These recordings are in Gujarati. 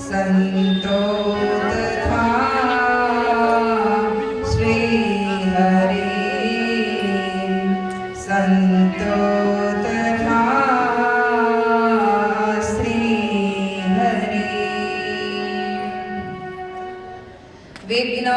संतो तथा श्री हरि संतो तथा श्री हरि विघ्न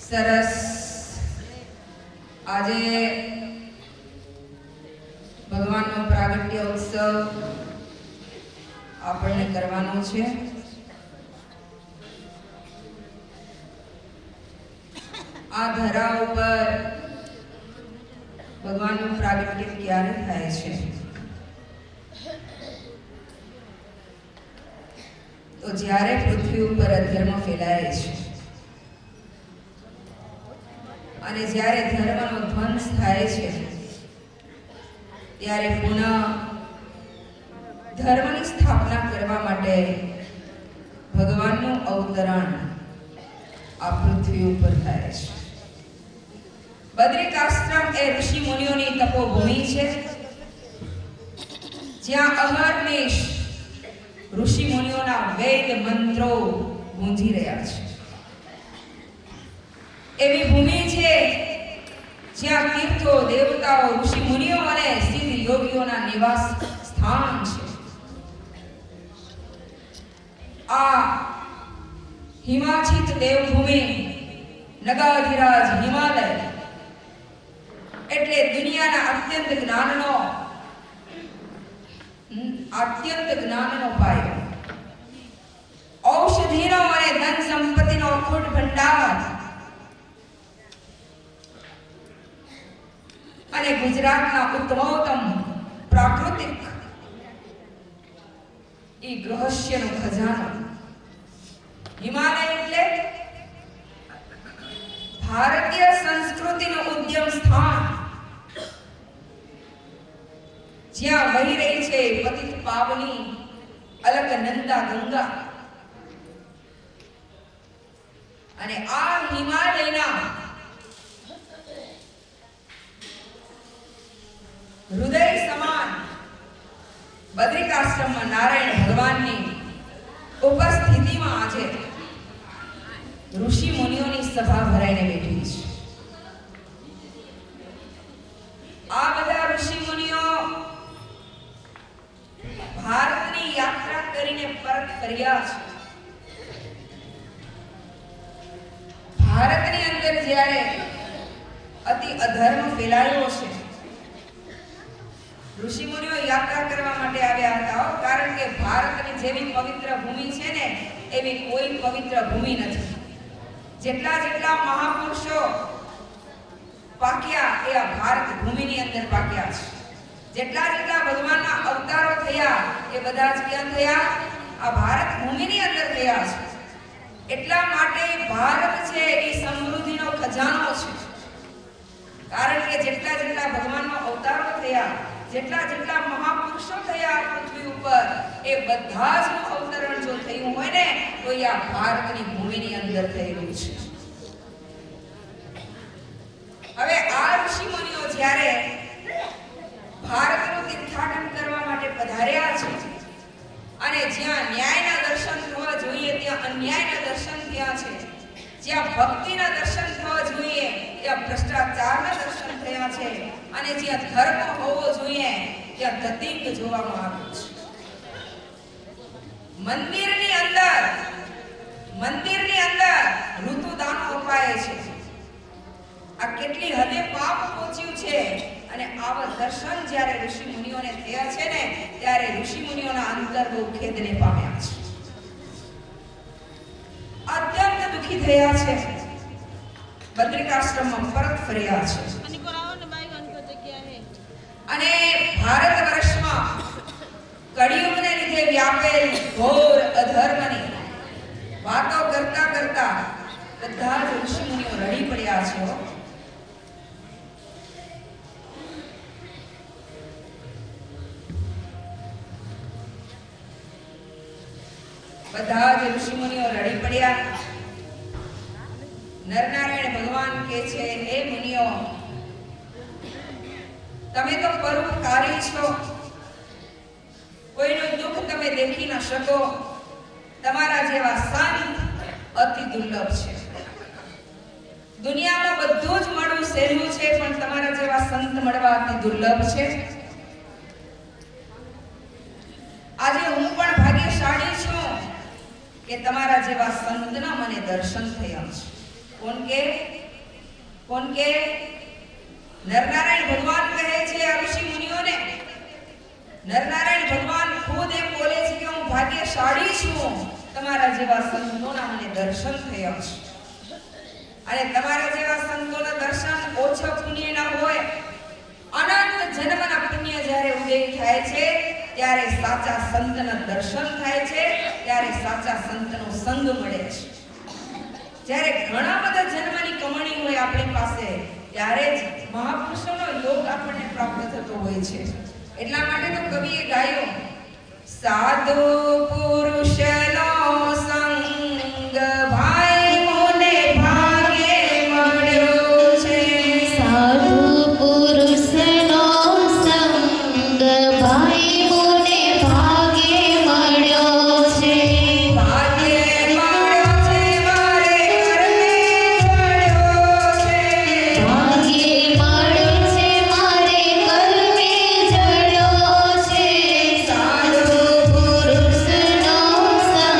સરસ. આજે ભગવાનનો પ્રાગટ્ય ઉત્સવ આપણને કરવાનો છે. આ ધરા ઉપર ભગવાનનું પ્રાગટ્ય ક્યારે થાય છે? તો જ્યારે પૃથ્વી ઉપર અધર્મ ફેલાય છે અને જ્યારે ધર્મનો ધ્વંસ થાય છે ત્યારે પુનઃ ધર્મની સ્થાપના કરવા માટે ભગવાનનું અવતરણ આ પૃથ્વી ઉપર થાય છે. બદ્રિકાશ્રમ એ ઋષિ મુનિઓની તપોભૂમિ છે, જ્યાં અહર્નિશ ઋષિ મુનિઓના વેદ મંત્રો ગુંજી રહ્યા છે. એવી ભૂમિ છે જ્યાં તીર્થો, દેવતાઓ, ઋષિ મુનિઓ અને સિદ્ધ યોગીઓના નિવાસ સ્થાન છે. આ હિમાચિત દેવભૂમિ, નગાધિરાજ હિમાલય એટલે દુનિયાના અત્યંત જ્ઞાનનો પાયો, ઔષધિનો અને ધન સંપત્તિનો અખૂટ ભંડાર અને ગુજરાતના ઉત્તમોત્તમ પ્રાકૃતિક ઈ રહસ્યનો ખજાનો. હિમાલય એટલે ભારતીય સંસ્કૃતિનું ઉદ્યમ સ્થાન, જ્યાં વહી રહી છે પતિત પાવની અલકનંદા ગંગા. અને આ હિમાલયના હૃદય સમાન બદ્રિકાશ્રમમાં નારાયણ ભગવાનની ઉપસ્થિતિમાં આજે ઋષિ મુનિઓની સભા ભરાઈને બેઠી છે. આ બધા ઋષિ મુનિઓ ભારતની યાત્રા કરીને પરત ફર્યા છે. ભારતની અંદર જ્યારે અતિ અધર્મ ફેલાયો છે, ઋષિ મુનિઓ યાત્રા કરવા માટે આવ્યા હતા, કારણ કે ભારતની જેવી પવિત્ર ભૂમિ છે ને એવી કોઈ પવિત્ર ભૂમિ નથી. જેટલા જેટલા મહાપુરુષો પાક્યા એ આ ભારત ભૂમિની અંદર પાક્યા છે. જેટલા જેટલા ભગવાનના અવતારો થયા એ બધા જ ક્યાં થયા? આ ભારત ભૂમિની અંદર થયા છે. એટલા માટે ભારત છે એ સમૃદ્ધિનો ખજાનો છે. કારણ કે જેટલા જેટલા ભગવાનનો અવતારો થયા, જેટલા જેટલા મહાપુરુષો થયા પૃથ્વી ઉપર, એ બધા જ નું અવતરણ જો થયું હોય ને તો એ આ ભારતની ભૂમિની અંદર થયેલું છે. હવે આ ઋષિ મુનિઓ જ્યારે ભારતનું તીર્થાટન કરવા માટે પધાર્યા છે અને જ્યાં ન્યાયના દર્શન થવા જોઈએ ત્યાં અન્યાયના દર્શન થયા છે, જ્યાં ભક્તિના દર્શન થવા જોઈએ ત્યાં ભ્રષ્ટાચારના દર્શન થયા છે, અને જ્યાં ધર્મ હોવો જોઈએ ત્યાં ધતિંગ જોવામાં આવ્યું છે. મંદિરની અંદર ઋતુદાનો અપાય છે. આ કેટલી હદે પાપ પહોંચ્યું છે. અને આવા દર્શન જ્યારે ઋષિ મુનિઓને થયા છે ને ત્યારે ઋષિ મુનિઓના અંતર બહુ ખેદને પામ્યા છે, અત્યંત દુખી થયા છે. બદ્રિકાશ્રમમાં પરત ફર્યા છે. અને ભારત વર્ષમાં કળિયુગને લીધે વ્યાપેલ ઘોર અધર્મની વાતો કરતા કરતા બધા જ ઋષિ મુનિઓ રડી પડ્યા છે. બધા જ ઋષિ મુનિઓ રડી પડ્યા. નરનારાયણ ભગવાન કહે છે, હે મુનિઓ, તમે તો પરોપકારી છો, કોઈનું દુઃખ તમે દેખી ન શકો. તમારા જેવા સંત અતિ દુર્લભ છે. દુનિયામાં બધું જ મળવું સહેલું છે, પણ તમારા જેવા સંત મળવા અતિ દુર્લભ છે. આજે હું પણ ભાગ્યશાળી છું કે તમારા જેવા સંતના મને દર્શન થયા છે. કોણ કે નરનારાયણ ભગવાન કહે છે આ ઋષિ મુનિઓને. નરનારાયણ ભગવાન ખુદ એમ બોલે છે કે હું ભાગ્યશાળી છું, તમારા જેવા સંતોના મને દર્શન થયા છે. અને તમારા જેવા સંતોના દર્શન ઓછા પુણ્યના હોય, અનંત જન્મના પુણ્ય જ્યારે ઉદય થાય છે ત્યારે સાચા સંતના દર્શન થાય છે, ત્યારે સાચા સંતનો સંગ મળે છે. જ્યારે ઘણા બધા જન્મની કમાણી હોય આપણી પાસે ત્યારે જ મહાપુરુષોનો યોગ આપણને પ્રાપ્ત થતો હોય છે. એટલા માટે તો કવિએ ગાયો, સાધુ પુરુષનો સંગ ભાઈ મને ભાગે મળ્યો છે. સાધુ પુરુષનો સંગ ભાઈ મને ભાગે મળ્યો છે. ભાગે મળ્યો છે મારે કર્મે જડ્યો છે. ભાગે મળ્યો છે મારે કર્મે જડ્યો છે. સાધુ પુરુષનો સંગ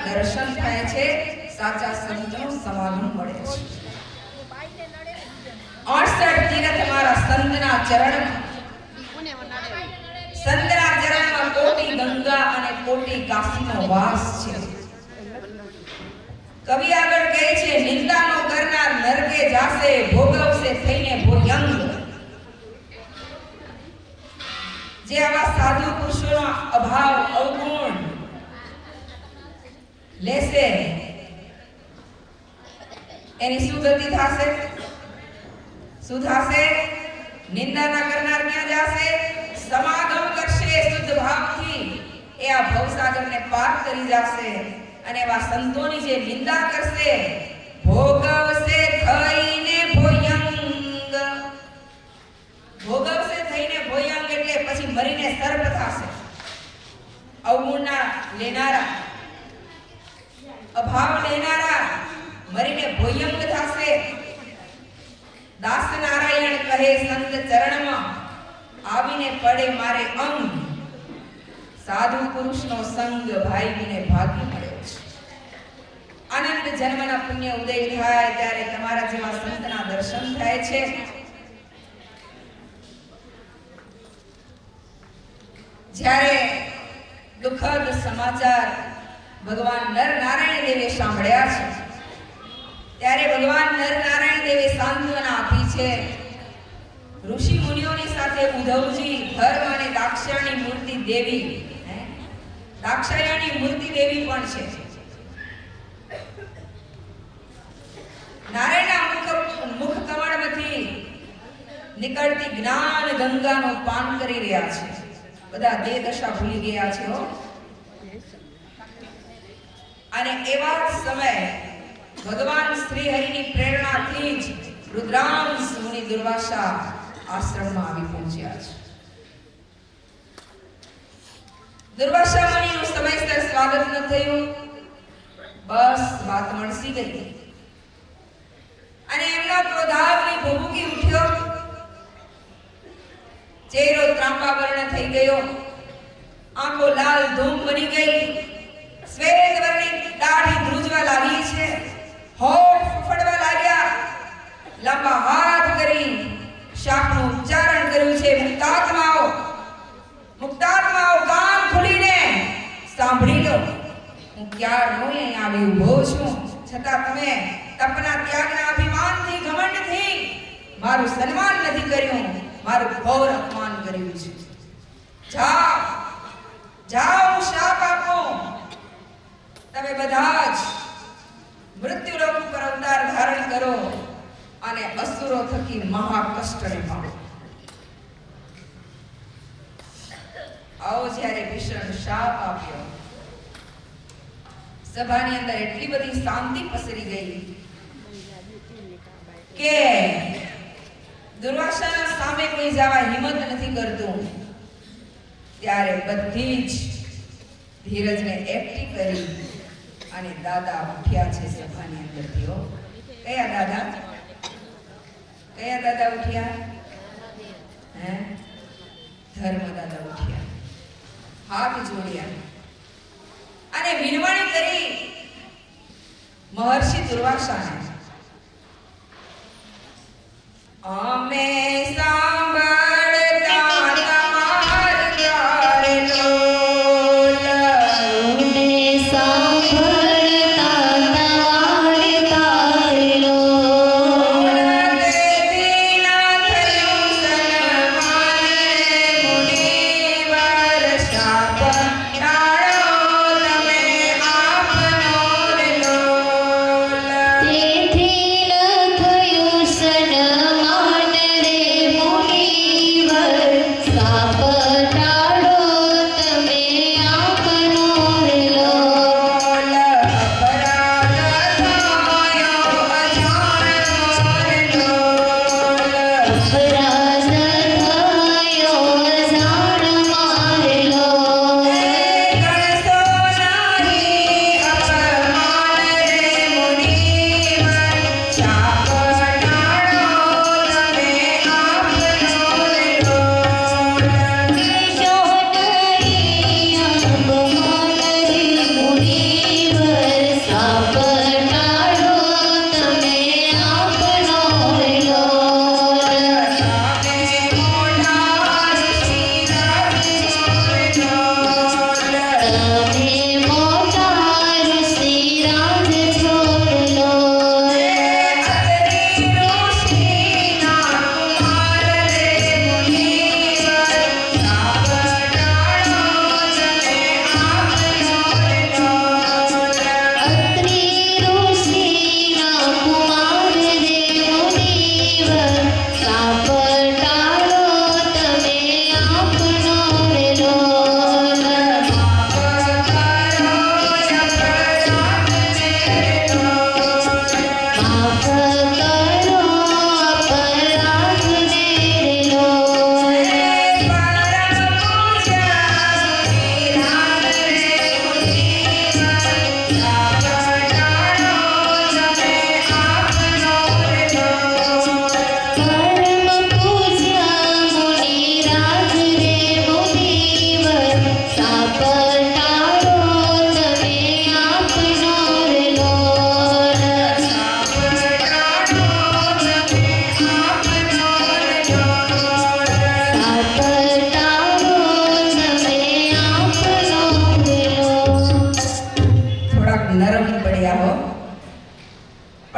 દર્શન થાય છે, સાચા સંતનું સમાગમ મળે છે. 68 તીરથ મારા સંતના ચરણમાં, સંતના ચરણમાં કોટી ગંગા અને કોટી કાશીનો વાસ છે. કવિ આગળ કહે છે, નિંદાનો કરનાર નરકે જાશે, ભોગવશે થઈને ભોયંગ. જે આવા સાધુ પુરુષોનો અભાવ અવગુણ લેશે એની શું ગતિ થશે? શું થશે? નિંદા ના કરનાર ક્યાં જશે? સમાગમ કરશે શુદ્ધ ભાવથી. એ આ ભવસાગરને પાર કરી જશે. અને એવા સંતોની જે નિંદા કરશે, ભોગવશે થઈને ભોયંગ. ભોગવશે થઈને ભોયંગ એટલે પછી મરીને સર્પ થશે. અવગુણના લેનારા, અભાવ લેનારા મરીને ભોયંગ થશે. દાસ નારાયણ કહે સંત ચરણમાં, આવીને પડે મારે અંગ. સાધુ પુરુષનો સંગ ભાઈને ભાગી મળ્યો છે. આનંદ જન્મના પુણ્ય ઉદય થાય ત્યારે તમારા જેવા સંતના દર્શન થાય છે. જ્યારે દુઃખદ સમાચાર ભગવાન નર નારાયણ દેવે સાંભળ્યા છે ત્યારે ભગવાન નર નારાયણ દેવે સાંત્વના આપી છે. ઋષિ મુનિઓની સાથે ઉદ્ધવજી, ધર્મ અને દાક્ષાયણી મૂર્તિ દેવી, દાક્ષાયણી મૂર્તિ દેવી પણ છે. નારાયણના મુખ કમળમાંથી નીકળતી જ્ઞાન ગંગાનું પાન કરી રહ્યા છે. બધા દેહ દશા ભૂલી ગયા છે હો. અને એવા જ સમયે ભગવાન શ્રી હરિની પ્રેરણાથી જ રુદ્રાંશ મુનિ દુર્વાસા આશ્રમમાં આવી પહોંચ્યા છે. દુર્વાસા મુનિનું સમયસર સ્વાગત ન થયું. બસ વાત મળસી ગઈ અને એમનો ક્રોધાગ્નિ ભભૂકી ઉઠ્યો. ચહેરો ત્રાંબા વર્ણ થઈ ગયો, આંખો લાલ ધૂમ બની ગઈ, શ્વેત વર્ણિત દાઢી ધ્રુજવા લાગી છે, હોઠ ફૂફડવા લાગ્યા. લાંબા હાથ કરી શાપનું ઉચ્ચારણ કર્યું છે, મુક્તાત્માઓ, મુક્તાત્માઓ કાન ખોલીને સાંભળી લો. હું ક્યારનો અહીં આવી ઊભો છું, છતાં તમે તપના ત્યાગના અભિમાનથી, ઘમંડથી મારું સન્માન નથી કર્યું, મારું ઘોર અપમાન કર્યું છે. જાઓ જાઓ, શાપ આપો. તમે બધા જ મૃત્યુલોક પર અવતાર ધારણ કરો અને અસુરો થકી મહા કષ્ટને પામો. આવો જ્યારે ભીષણ શાપ આપ્યો, સભાની અંદર એટલી બધી શાંતિ પસરી ગઈ કે દુર્વાસાના સામે કોઈ જવા હિંમત નથી કરતું. ત્યારે બધી જ ધીરજને એકઠી કરી અને દાદા ઉઠ્યા છે સભાની અંદરથી. હો, કયા દાદા? કયા દાદા ઉઠ્યા? હે, ધર્મ દાદા ઉઠ્યા, હાથ જોડ્યા અને વિનવણી કરી મહર્ષિ દુર્વાસાને. અમે સાંભળતા તમાર ચારનો તેથી ન થયું સન્માન રે મુનિ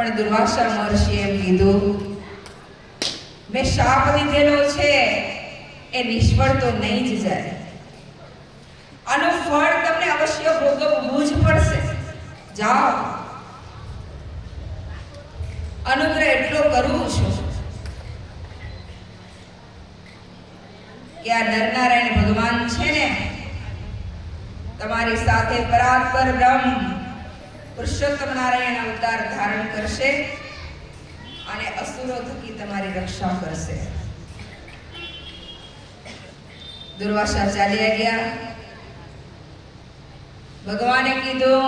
પણ દુર્વાસા મહર્ષિએ એમ કીધું, મેં શાપ લીધેલો છે એ નિષ્ફળ તો નહીં જ જાય, આનું ફળ તમને અવશ્ય ભોગવવું જ પડશે. જાઓ, અનુગ્રહ એટલો કરું છું કે આ નરનારાયણ ભગવાન છે ને તમારી સાથે પરાત્પર બ્રહ્મ પુરુષોત્તમ નારાયણ અવતાર ધારણ કરશે અને અસુરો થકી તમારી રક્ષા કરશે. દુર્વાસા ચાલ્યા ગયા. ભગવાને કીધું,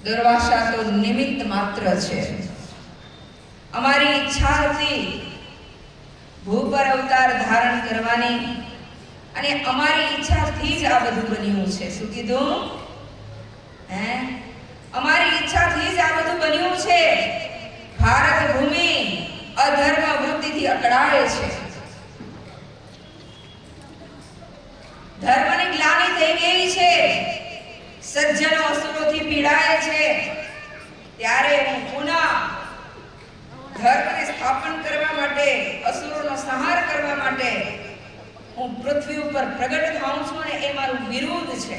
દુર્વાસા તો નિમિત્ત માત્ર છે. અમારી ઈચ્છા હતી ભૂ પર અવતાર ધારણ કરવાની અને અમારી ઈચ્છાથી જ આ બધું બન્યું છે. શું કીધું? અમારી ઈચ્છાથી જ આ બધું બન્યું છે. ભારત ભૂમિ અધર્મ વૃત્તિથી અકળાય છે. ધર્મની ગ્લાનિ થઈ ગઈ છે. સજ્જનો અસુરોથી પીડાય છે. ત્યારે હું પુનઃ ધર્મને સ્થાપન કરવા માટે, અસુરોનો સંહાર કરવા માટે હું પૃથ્વી ઉપર પ્રગટ થાઉં છું અને એ મારું વિરુદ્ધ છે.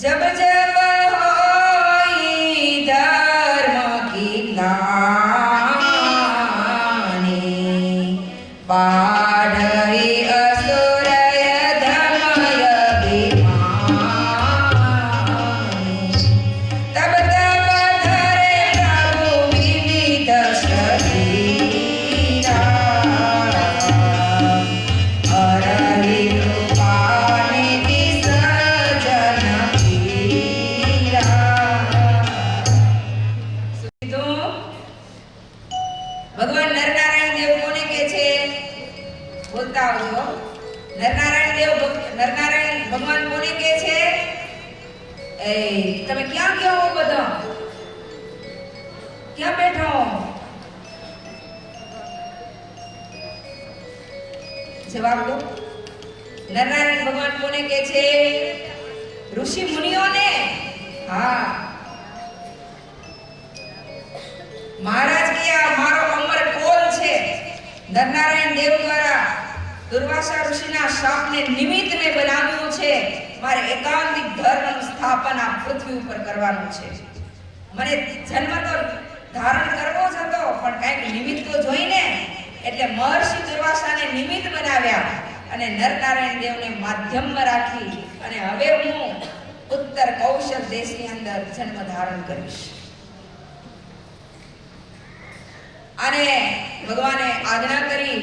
જબ જબ હોઈ ધર્મ કી ગ્લાનિ બાઢઈ અસુરય ધર્મય અભિમાની તબ તબ ધરે પ્રભુ વિવિધ શરીરા હરહી કૃપાનિધિ સજ્જન ભગવાન નરનારાયણ દેવ કોને કહે છે? બોલતા આવજો. નરનારાયણ ભગવાન કોને કહે છે? એ તમે ક્યાં ગયો હો? બધા ક્યાં બેઠા હો? જવાબ દો. નરનારાયણ ભગવાન કોને કહે છે? ઋષિ મુનિઓને. હા, મહારાજ કે આ મારો અમર કોલ છે. નરનારાયણ દેવ દ્વારા દુર્વાસા ઋષિના શાપને નિમિત્ત મેં બનાવ્યું છે. મારે એકાંતિક ધર્મનું સ્થાપન આ પૃથ્વી ઉપર કરવાનું છે. મને જન્મ તો ધારણ કરવો જ હતો, પણ કંઈક નિમિત્ત તો જોઈને, એટલે મહર્ષિ દુર્વાસાને નિમિત્ત બનાવ્યા અને નરનારાયણ દેવને માધ્યમમાં રાખી અને હવે હું ઉત્તર કૌશલ દેશની અંદર જન્મ ધારણ કરીશ. અને ભગવાને આજ્ઞા કરી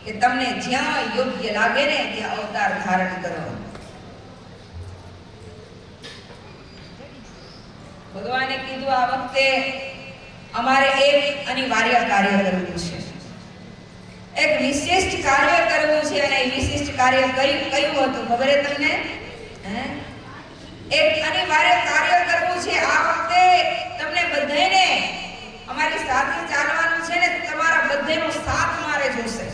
કે તમને જ્યાં યોગ્ય લાગે ને ત્યાં અવતાર ધારણ કરો. ભગવાને કીધું, આ વખતે અમારે એક અનિવાર્ય કાર્ય કરવું છે, એક વિશિષ્ટ કાર્ય કરવું છે. અને એ વિશિષ્ટ કાર્ય કયું હતું ખબર છે તમને? એક અનિવાર્ય કાર્ય કરવું છે. આ વખતે તમને બધાને અમારી સાથે ચાલવાનું છે ને તમારા બધાનો સાથ મારે જોશે.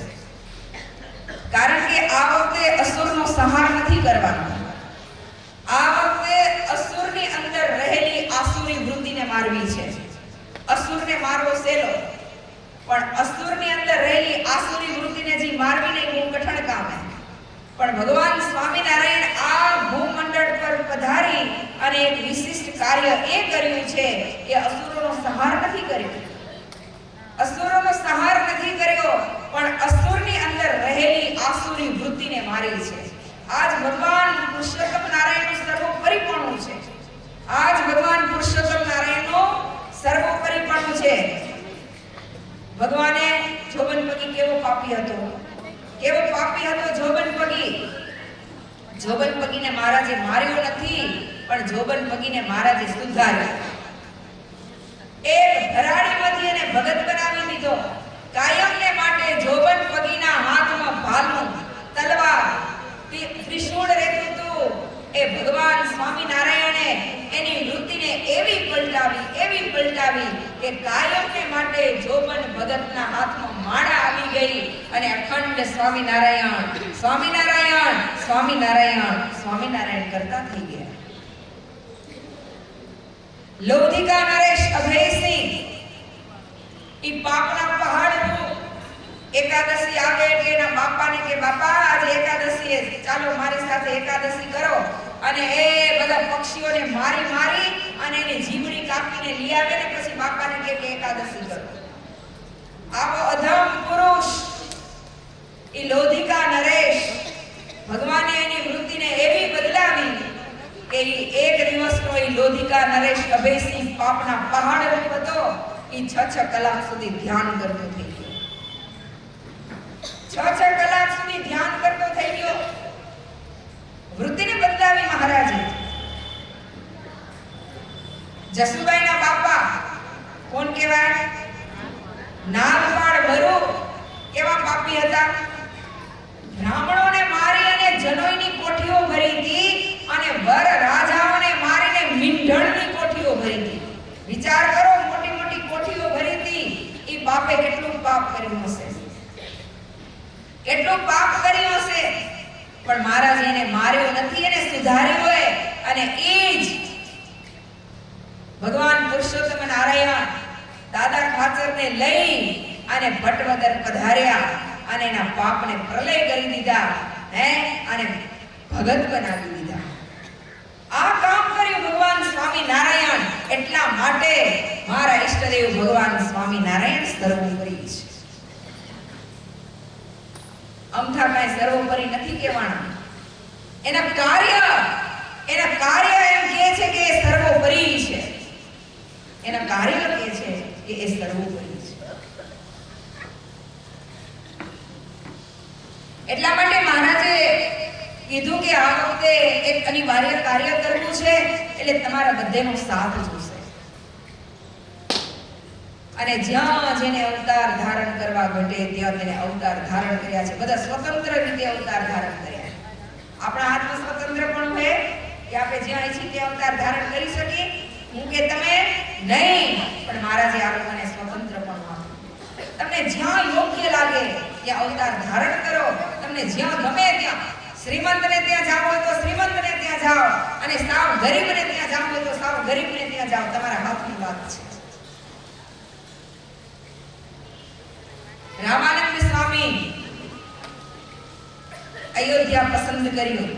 કારણ કે આ વખતે અસુરનો સંહાર નથી કરવાનો. આ વખતે અસુરની અંદર રહેલી આસુરી વૃત્તિને મારવી છે. અસુરને મારવો સહેલો, પણ અસુરની અંદર રહેલી આસુરી વૃત્તિને જે મારવી નહીં બહુ કઠણ કામ છે. પણ ભગવાન સ્વામિનારાયણ આ ભૂમંડળ પર પધારી અને એક વિશિષ્ટ કાર્ય એ કર્યું છે કે અસુરોનો સંહાર નથી કર્યો. અસુરોનો સંહાર નથી કર્યો, પણ અસુરની અંદર રહેલી આસુરી વૃત્તિને મારી છે. આજ ભગવાન પુરુષોત્તમ નારાયણનું સર્વોપરીપણું છે. આજ ભગવાન પુરુષોત્તમ નારાયણનું સર્વોપરીપણું છે. ભગવાને જોબનપગી કેવો પાપી હતો, કેવો પાપી હતો જોબનપગી. જોબનપગીને મહારાજે માર્યો નથી, પણ જોબનપગીને મહારાજે સુધાર્યો. એક ભરાડીમાંથી એને ભગત બનાવી દીધો. કાયમને માટે જોબનપગીના હાથમાં ભાલું, તલવાર, ત્રિશૂળ રહેતું હતું. એ ભગવાન સ્વામિનારાયણે એની વૃત્તિને એવી પલટાવી કે કાયમને માટે જોબન ભગતના હાથમાં માળા આવી ગઈ અને અખંડ સ્વામિનારાયણ સ્વામિનારાયણ સ્વામિનારાયણ સ્વામિનારાયણ કરતા થઈ ગયા. લોધિકા નરેશ અભયસિંહ ઈ પાપના પહાડ પર એકાદશી આવે એટલે એના બાપાને કે બાપા આજે એકાદશી છે, ચાલો મારી સાથે એકાદશી કરો. અને એ બધા પક્ષીઓને મારી મારી અને એની જીવડી કાપીને લઈ આવે ને પછી બાપાને કે એકાદશી કરો. આવો અધમ પુરુષ ઈ લોધિકા નરેશ, ભગવાને એની વૃત્તિને એવી બદલાવી કે એક દિવસનો ઈ લોધિકા નરેશ અભયસિંહ પાપના પહાડ રૂપ હતો. ઈ 6 કલાક સુધી ધ્યાન કરતો થઈ ગયો. 6 કલાક સુધી ધ્યાન કરતો થઈ ગયો. વૃત્તિને બદલાવી મહારાજે. જસુબાઈના બાપા કોણ કહેવાય? નાગપાળ વરુ. કેવા પાપી હતા? બ્રાહ્મણોને મારી અને જનોઈની કોઠીઓ ભરી હતી અને વર રાજાઓને મારીને મીંઢણની કોઠીઓ ભરી હતી. વિચાર કરો, મોટી મોટી કોઠીઓ ભરી હતી. ઈ બાપે કેટલું પાપ કર્યું હશે, કેટલું પાપ કર્યું હશે. પણ મહારાજ એને માર્યો નથી, એને સુધાર્યો હોય. અને એ જ ભગવાન પુરુષોત્તમ નારાયણ દાદા ખાચરને લઈ અને ભટવદર પધાર્યા અને એના પાપને પ્રલય કરી દીધા, અને ભગત બનાવી દીધા. આ કામ કર્યું ભગવાન સ્વામી નારાયણ. એટલા માટે મારા ઈષ્ટદેવ ભગવાન સ્વામી નારાયણ સર્વોપરી છે. અમથા કાંઈ સર્વોપરી નથી કહેવાના. એના કાર્ય એમ કહે છે કે એ સર્વોપરી છે. એના કાર્ય કહે છે કે એ સર્વોપરી છે. એટલા માટે મહારાજે કીધું કે આ વખતે એક અનિવાર્ય કાર્ય કરવું છે, એટલે તમારા બધેનો સાથ જોશે. અને જ્યાં જેને અવતાર ધારણ કરવા ઘટે ત્યાં તેને અવતાર ધારણ કર્યા છે. બધા સ્વતંત્ર રીતે અવતાર ધારણ કર્યા. આપણા હાથમાં સ્વતંત્ર પણ હોય કે આપણે જ્યાં ઈચ્છીએ ત્યાં અવતાર ધારણ કરી શકીએ. હું કે તમે નહીં, પણ મહારાજે આ લોકોને સ્વતંત્ર પણ આપ્યું. તમને જ્યાં યોગ્ય લાગે ત્યાં અવતાર ધારણ કરો. તમને જ્યાં ગમે ત્યાં, શ્રીમંતને ત્યાં જાવ હોય તો શ્રીમંતને ત્યાં જાઓ, અને સાવ ગરીબને ત્યાં જાવ હોય તો સાવ ગરીબને ત્યાં જાઓ. તમારા હાથની વાત છે. રામાનંદ સ્વામી અયોધ્યા પસંદ કર્યું.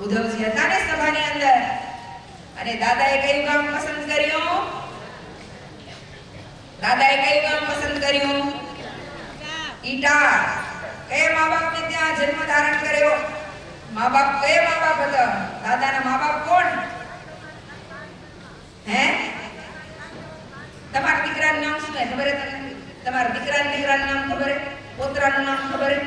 ઉદ્ધવજી હતા ને સભાની અંદર, અને દાદાએ કયું ગામ પસંદ કર્યું? દાદાએ કયું ગામ પસંદ કર્યું? ઈટા. કયા મા બાપને ત્યાં જન્મ ધારણ કર્યો? મા બાપ કયા મા બાપ હતા? દાદાના મા બાપ કોણ? તમારા દીકરાનું નામ શું છે ખબર છે તમને? તમારા દીકરાનું નામ ખબર છે? પોતરાનું નામ ખબર છે?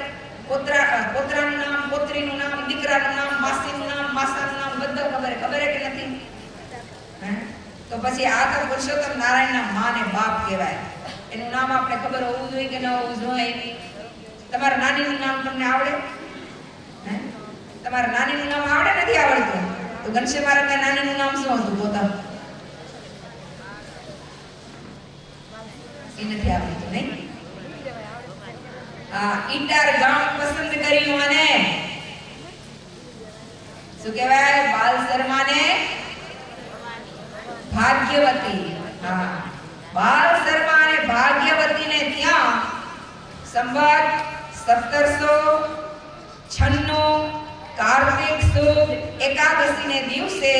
પોતરાનું નામ, પોત્રીનું નામ, દીકરાનું નામ, માસીનું નામ, માસાનું નામ બધું ખબર છે? ખબર છે કે નથી? તો પછી આ તો પુરુષોત્તમ નારાયણના માં ને બાપ કહેવાય. એનું નામ આપણે ખબર હોવું જોઈએ કે ન હોવું જોઈએ? તમારા નાનીનું નામ તમને આવડે? તમારા નાનીનું નામ આવડે? નથી આવડતું? તો ઘનશ્યામ મહારાજના નાનીનું નામ શું હતું? પોતા એ નથી આવડતું નહીં? ઈટાર ગામ પસંદ કર્યું અને શું કહેવાય? બાલ શર્માને ભાગ્યવતી. બાલ શર્મા અને ભાગ્યવતીને ત્યાં સંવત 1796 કાર્તિક સુદ એકાદશીને દિવસે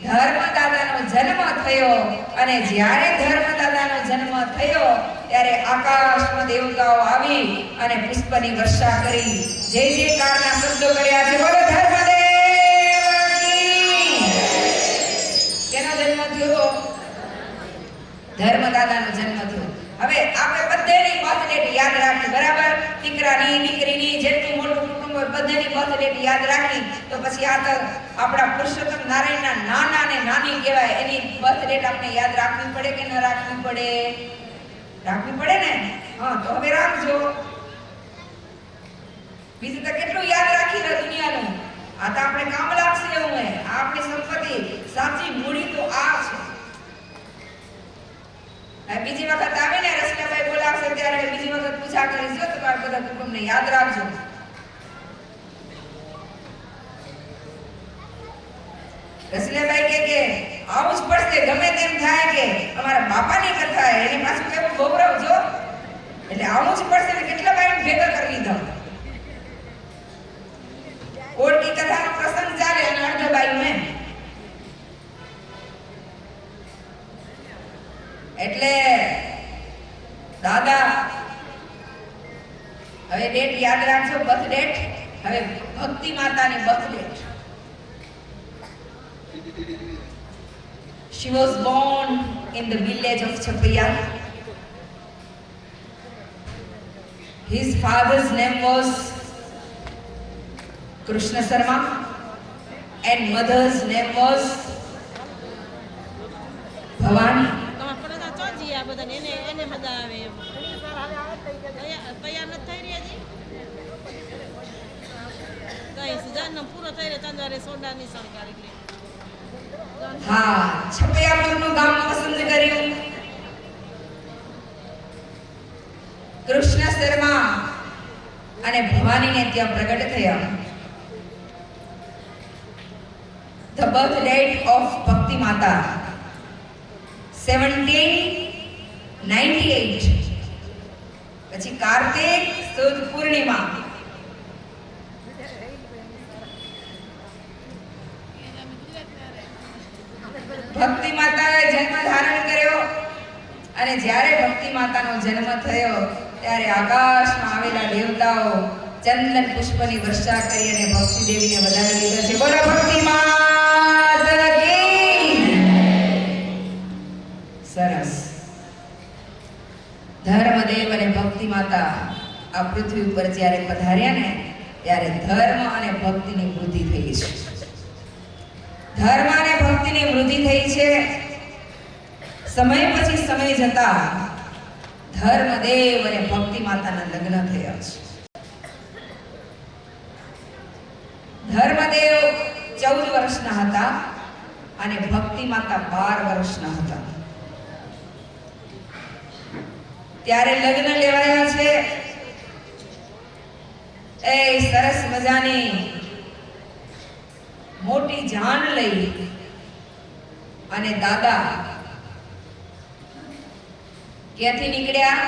ધર્મદાદાનો જન્મ થયો. અને જ્યારે ધર્મદાદાનો જન્મ થયો ત્યારે આકાશમાં દેવતાઓ આવી અને પુષ્પની વર્ષા કરી, જય જયકારના શબ્દો કર્યા છે. બોલો ધર્મદેવ કી. કેનો જન્મ થયો? ધર્મદાદાનો જન્મ થયો. હવે આપણે બધેની બર્થડેટ યાદ રાખી, બરાબર? દીકરાની, દીકરીની, જેટલું મોટું કુટુંબ હોય બધેની બર્થડેટ યાદ રાખી. તો પછી આ તો આપણા પુરુષોત્તમ નારાયણના નાના ને નાની કહેવાય, એની બર્થડેટ આપણે યાદ રાખવી પડે કે ન રાખવી પડે? રાખવી પડે ને. તો હવે રાખજો. બીજું તો કેટલું યાદ રાખી રહ્યો દુનિયાનું. આ તો આપણે કામ લાગશે એવું હે. આ આપણી સંપત્તિ, સાચી મૂડી તો આ છે. બીજી વખત આવે ને રસલાભાઈ બોલાવશે ત્યારે બીજી વખત પૂછા કરીશ. તમારા બધા કુટુંબને યાદ રાખજો. રસલાભાઈ કે આવું જ પડશે. ગમે તેમ થાય કે અમારા બાપાની કથા એની પાછું કેવું ગૌરવ જો, એટલે આવું જ પડશે ને કેટલા બાઈ ભેગા કરી લીધા. ઓળકી કથાનો પ્રસંગ ચાલે અને અડધા બાઈ મેં, એટલે દાદા હવે ડેટ યાદ રાખજો, બર્થ ડેટ. હવે ભક્તિ માતાની birth date. She was born in the village of Chapaya. His father's name was Krishna Sarma and mother's name was Bhavani. હા, છપૈયાપુરનું ગામ પસંદ કર્યું. કૃષ્ણ શર્મા અને ભવાનીને ત્યાં પ્રગટ થયા. The birth date of Bhakti Mata 1798. પછી કાર્તિક સુદ પૂર્ણિમા. ભક્તિ માતાએ જન્મ ધારણ કર્યો અને જ્યારે ભક્તિ માતાનો જન્મ થયો ત્યારે આકાશમાં આવેલા દેવતાઓ ચંદન પુષ્પની વર્ષા કરી અને ભક્તિ દેવીને વધાવી લીધા છે. બોલો ભક્તિ માતા કી. સરસ. ધર્મદેવ અને ભક્તિ માતા આ પૃથ્વી ઉપર જ્યારે પધાર્યા ને ત્યારે ધર્મ અને ભક્તિની વૃદ્ધિ થઈ છે. ધર્મ અને ભક્તિની વૃદ્ધિ થઈ છે. સમય પછી સમય જતા ધર્મદેવ અને ભક્તિ માતાના લગ્ન થયા છે. ધર્મદેવ 14 વર્ષના હતા અને ભક્તિ માતા 12 વર્ષના હતા. ત્યારે લગ્ન લેવાયા છે. એ સરસ મજાની મોટી જાન લઈ અને દાદા ક્યાંથી નીકળ્યા?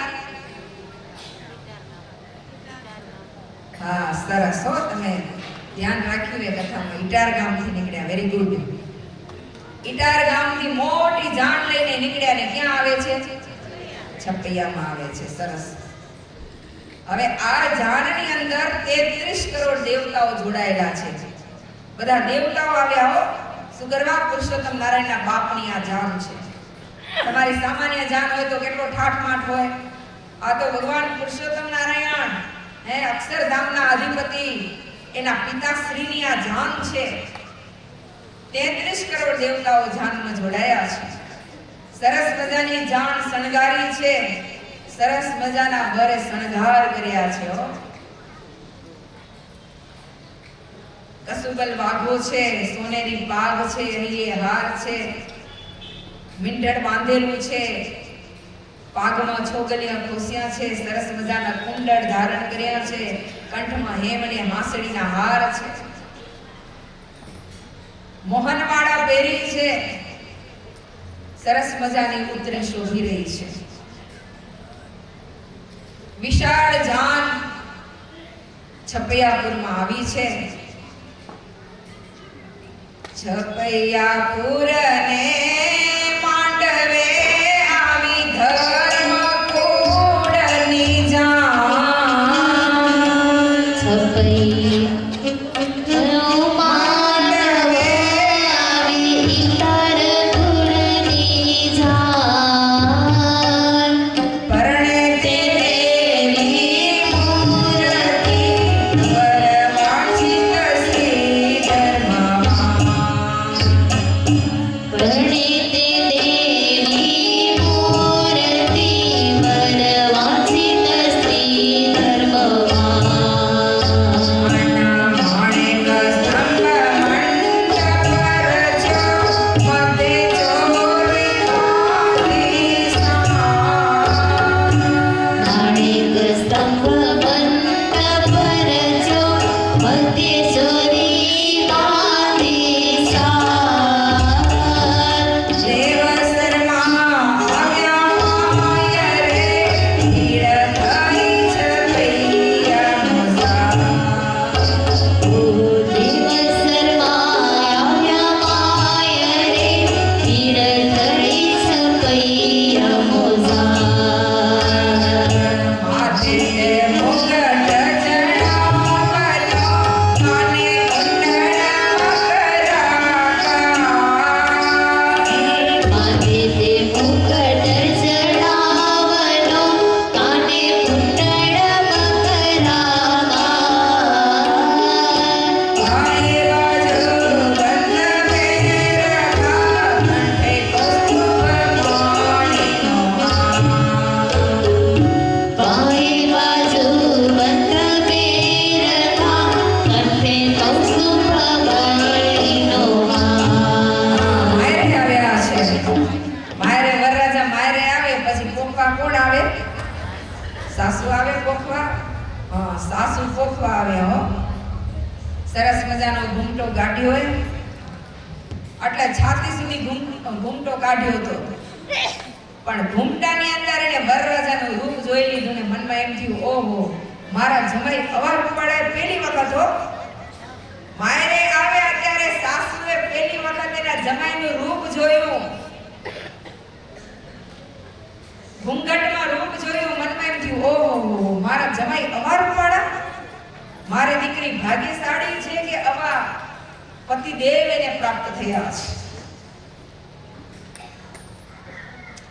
હા, સરસ હો, તમે ધ્યાન રાખ્યું એ કથામાં. ઇટાર ગામથી નીકળ્યા. Very good. ઇટાર ગામથી મોટી જાન લઈને નીકળ્યા ને ક્યાં આવે છે? છપૈયામાં આવે છે. સરસ. હવે આ જાનની અંદર 33 કરોડ દેવતાઓ જોડાયેલા છે. બધા દેવતાઓ આવ્યા હો. શું કરવા? પુરુષોત્તમ નારાયણના બાપની આ જાન છે. તમારી સામાન્ય જાન હોય તો કેટલો ઠાઠમાઠ હોય. આ તો ભગવાન પુરુષોત્તમ નારાયણ અક્ષરધામના અધિપતિ એના પિતાશ્રીની આ જાન છે. 33 કરોડ દેવતાઓ જાનમાં જોડાયા છે. સરસ મજાની જાન શણગારી છે. સરસ મજાના વરે શણગાર કર્યા છે હો. કસુબલ વાઘો છે, સોનેરી બાગ છે, અહીં હાર છે, મીંઢળ બાંધેલું છે, પાગમાં છોગલિયા ખોસિયા છે, સરસ મજાના કુંડળ ધારણ કર્યા છે, કંઠમાં હેમ અને હાંસડીના હાર છે, મોહનવાળા પહેરી છે, સરસ મજાની ઉતરી શોભી રહી છે. વિશાળ જાન છપૈયાપુરમાં આવી છે. છપૈયાપુર ને માંડવે આવી ધર્મ કુળની જાન. છપૈયા માંડવે આવી ઇટાર કુળની જાન. પરણે તે દેવી મૂર્તિ વરવાંચિત શ્રી ધર્મમાં. પ્રણીત દેવી મૂર્તિ વરવાંચિત શ્રી ધર્મમાં. માણેક સ્તંભ મંડપ રચ્યો, મધ્ય ચોરી ગાંધી સમાન. માણેક સ્તંભ મંડપ રચ્યો, મધ્ય ચોરી ગાંધી સાર. સરસ મજાનો ઘૂમટો કાઢ્યો હોય, એટલે છાતી સુધી ઘૂમટો કાઢ્યો હતો, પણ ઘૂમટાની અંદર એને વરરાજાનું રૂપ જોઈ લીધું ને મનમાં એમ થયું, ઓહો મારા જમાઈ અવાર પડે પહેલી વખત હો, માયરે આવે અત્યારે સાસુએ પહેલી વખત એના જમાઈનું રૂપ જોયું, ઘૂંઘટમાં રૂપ જોયું, મનમાં એમ થયું, ઓહો મારા જમાઈ અવાર પડે, મારી દીકરી ભાગ્યશાળી છે કે આવા પતિદેવ એને પ્રાપ્ત થયા છે,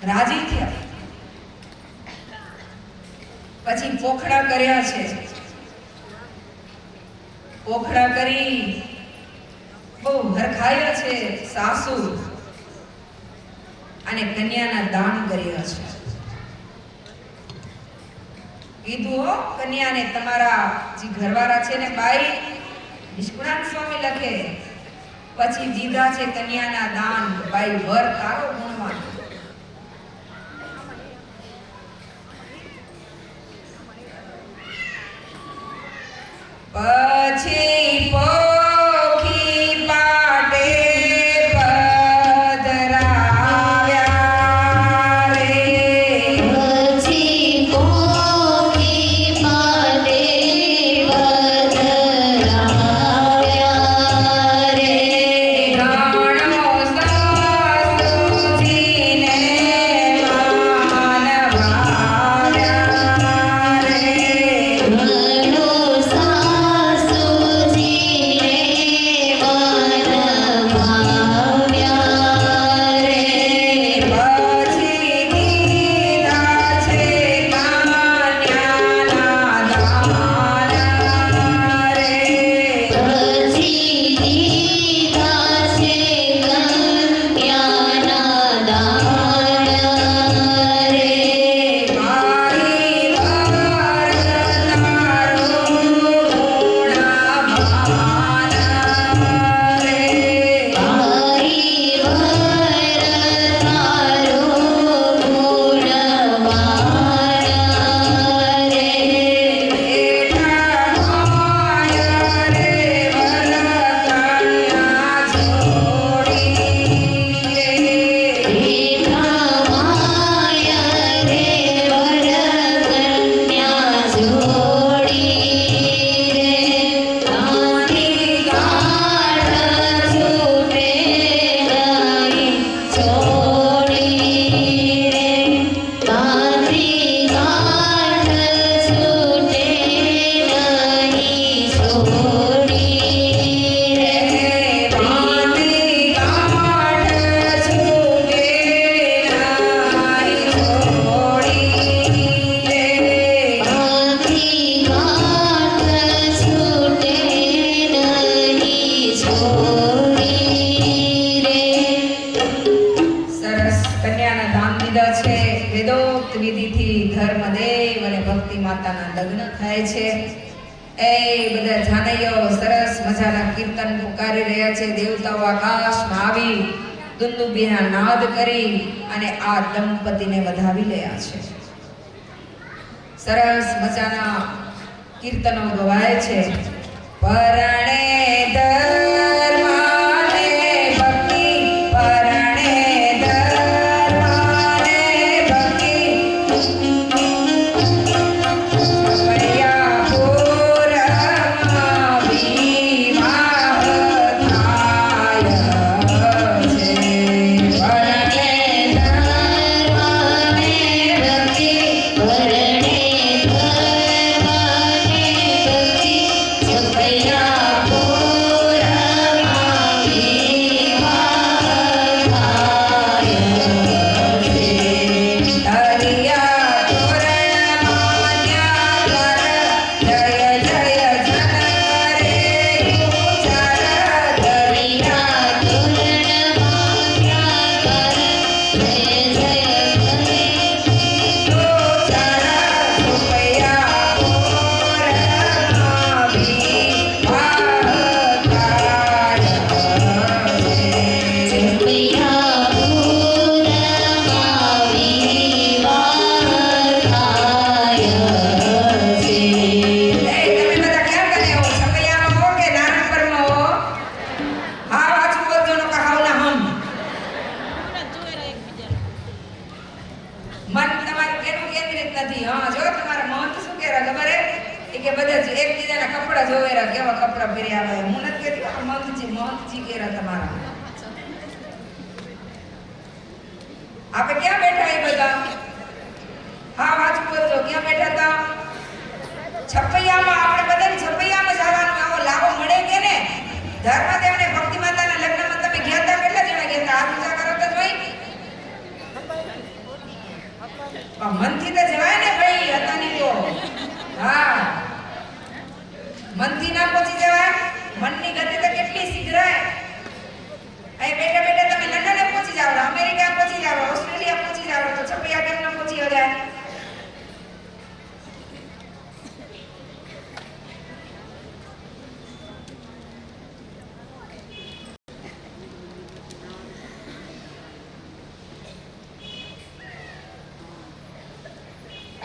રાજી થયા. પછી પોખડા કર્યા છે, પોખડા કરી બહુ હરખાયા છે સાસુ, અને કન્યાના દાન કર્યા છે. કીધું હો કન્યાને, તમારા જે ઘરવાળા છે ને બાઈ નિષ્કુળાનંદ સ્વામી લખે, પછી દીધા છે કન્યાના દાન, બાઈ વર તારો ગુણવાન. પછી પોખી પાટે પધરાવ્યા રે, પછી પોખી પાટે પધરાવ્યા રે, ઘણો સાસુજીને માનવાવ્યા રે, ઘણો સાસુજીને માનવાવ્યા રે, પછી દીધા છે કન્યાના દાન રે, પછી દીધા છે કન્યાના દાન રે, મારી વર તારો ગુણવાન રે, મારી વર તારો ગુણવાન રે, એઠા માયા રે વર કન્યા જોડી રે, એઠા માયા રે વર કન્યા જોડી રે, તારી ગાંઠ છૂટે નહીં છોડી રે, તારી ગાંઠ છૂટે નહીં છોડી રે, મારી ગાંઠ છૂટે નહીં છોડી રે, તારી ગાંઠ છૂટે નહીં છોડી રે. સરસ કન્યાના દાન દીધા છે. વેદોક્ત વિધિથી ધર્મદેવ અને ભક્તિ માતાના લગ્ન થાય છે. એ બધા જાનૈયો સરસ મજાના કીર્તન પુકારી રહ્યા છે. દેવતાઓ આકાશમાં આવી દુંદુભીના નાદ કરી અને આ દંપતીને વધાવી રહ્યા છે. સરસ મજાના કીર્તનો ગવાય છે. પરણે ધર્માને ભક્તિ, પરણે ધર્માને ભક્તિ, છપૈયાપુરમાં વિવાહ થાય છે. પરણે ધર્માને ભક્તિ, પરણે ધર્માને ભક્તિ, છપૈયાપુરમાં વિવાહ થાય છે. હરિયા તોરણ માન્યા કર, જય જય જન રે ઉચાર, હરિયા તોરણ માન્યા કર, જય જય કરે ઉચાર, છપૈયાપુરમાં વિવાહ કપડાં પહેર્યા હોય. હું નથી કહેતી આ મહંતજી કેરા તમારા. આપણે ક્યાં બેઠા એ બધા? હા વાત બોલજો, ક્યાં બેઠા હતા? છપૈયામાં. આપણે બધાને છપૈયામાં જવાનું. આવો લાવો મળે કે ને? ધર્મ દેવને ભક્તિ માતાના લગ્નમાં તમે ગયા હતા? કેટલા જણા ગયા હતા? હાથ ઊંચા કરો તો જોઈ. મનથી તો જવાય ને ભાઈ, હતા નહીં તો. હા, મનથી ના પહોંચી જવાય. મનની ગતિ તો કેટલી શીઘ્રાય. અહીં બેઠા બેઠા તમે લંડને પહોંચી જાવ, અમેરિકા પહોંચી જાવ, ઓસ્ટ્રેલિયા પહોંચી જાવ, તો છપૈયા કેમ ન પહોંચી વળ્યા?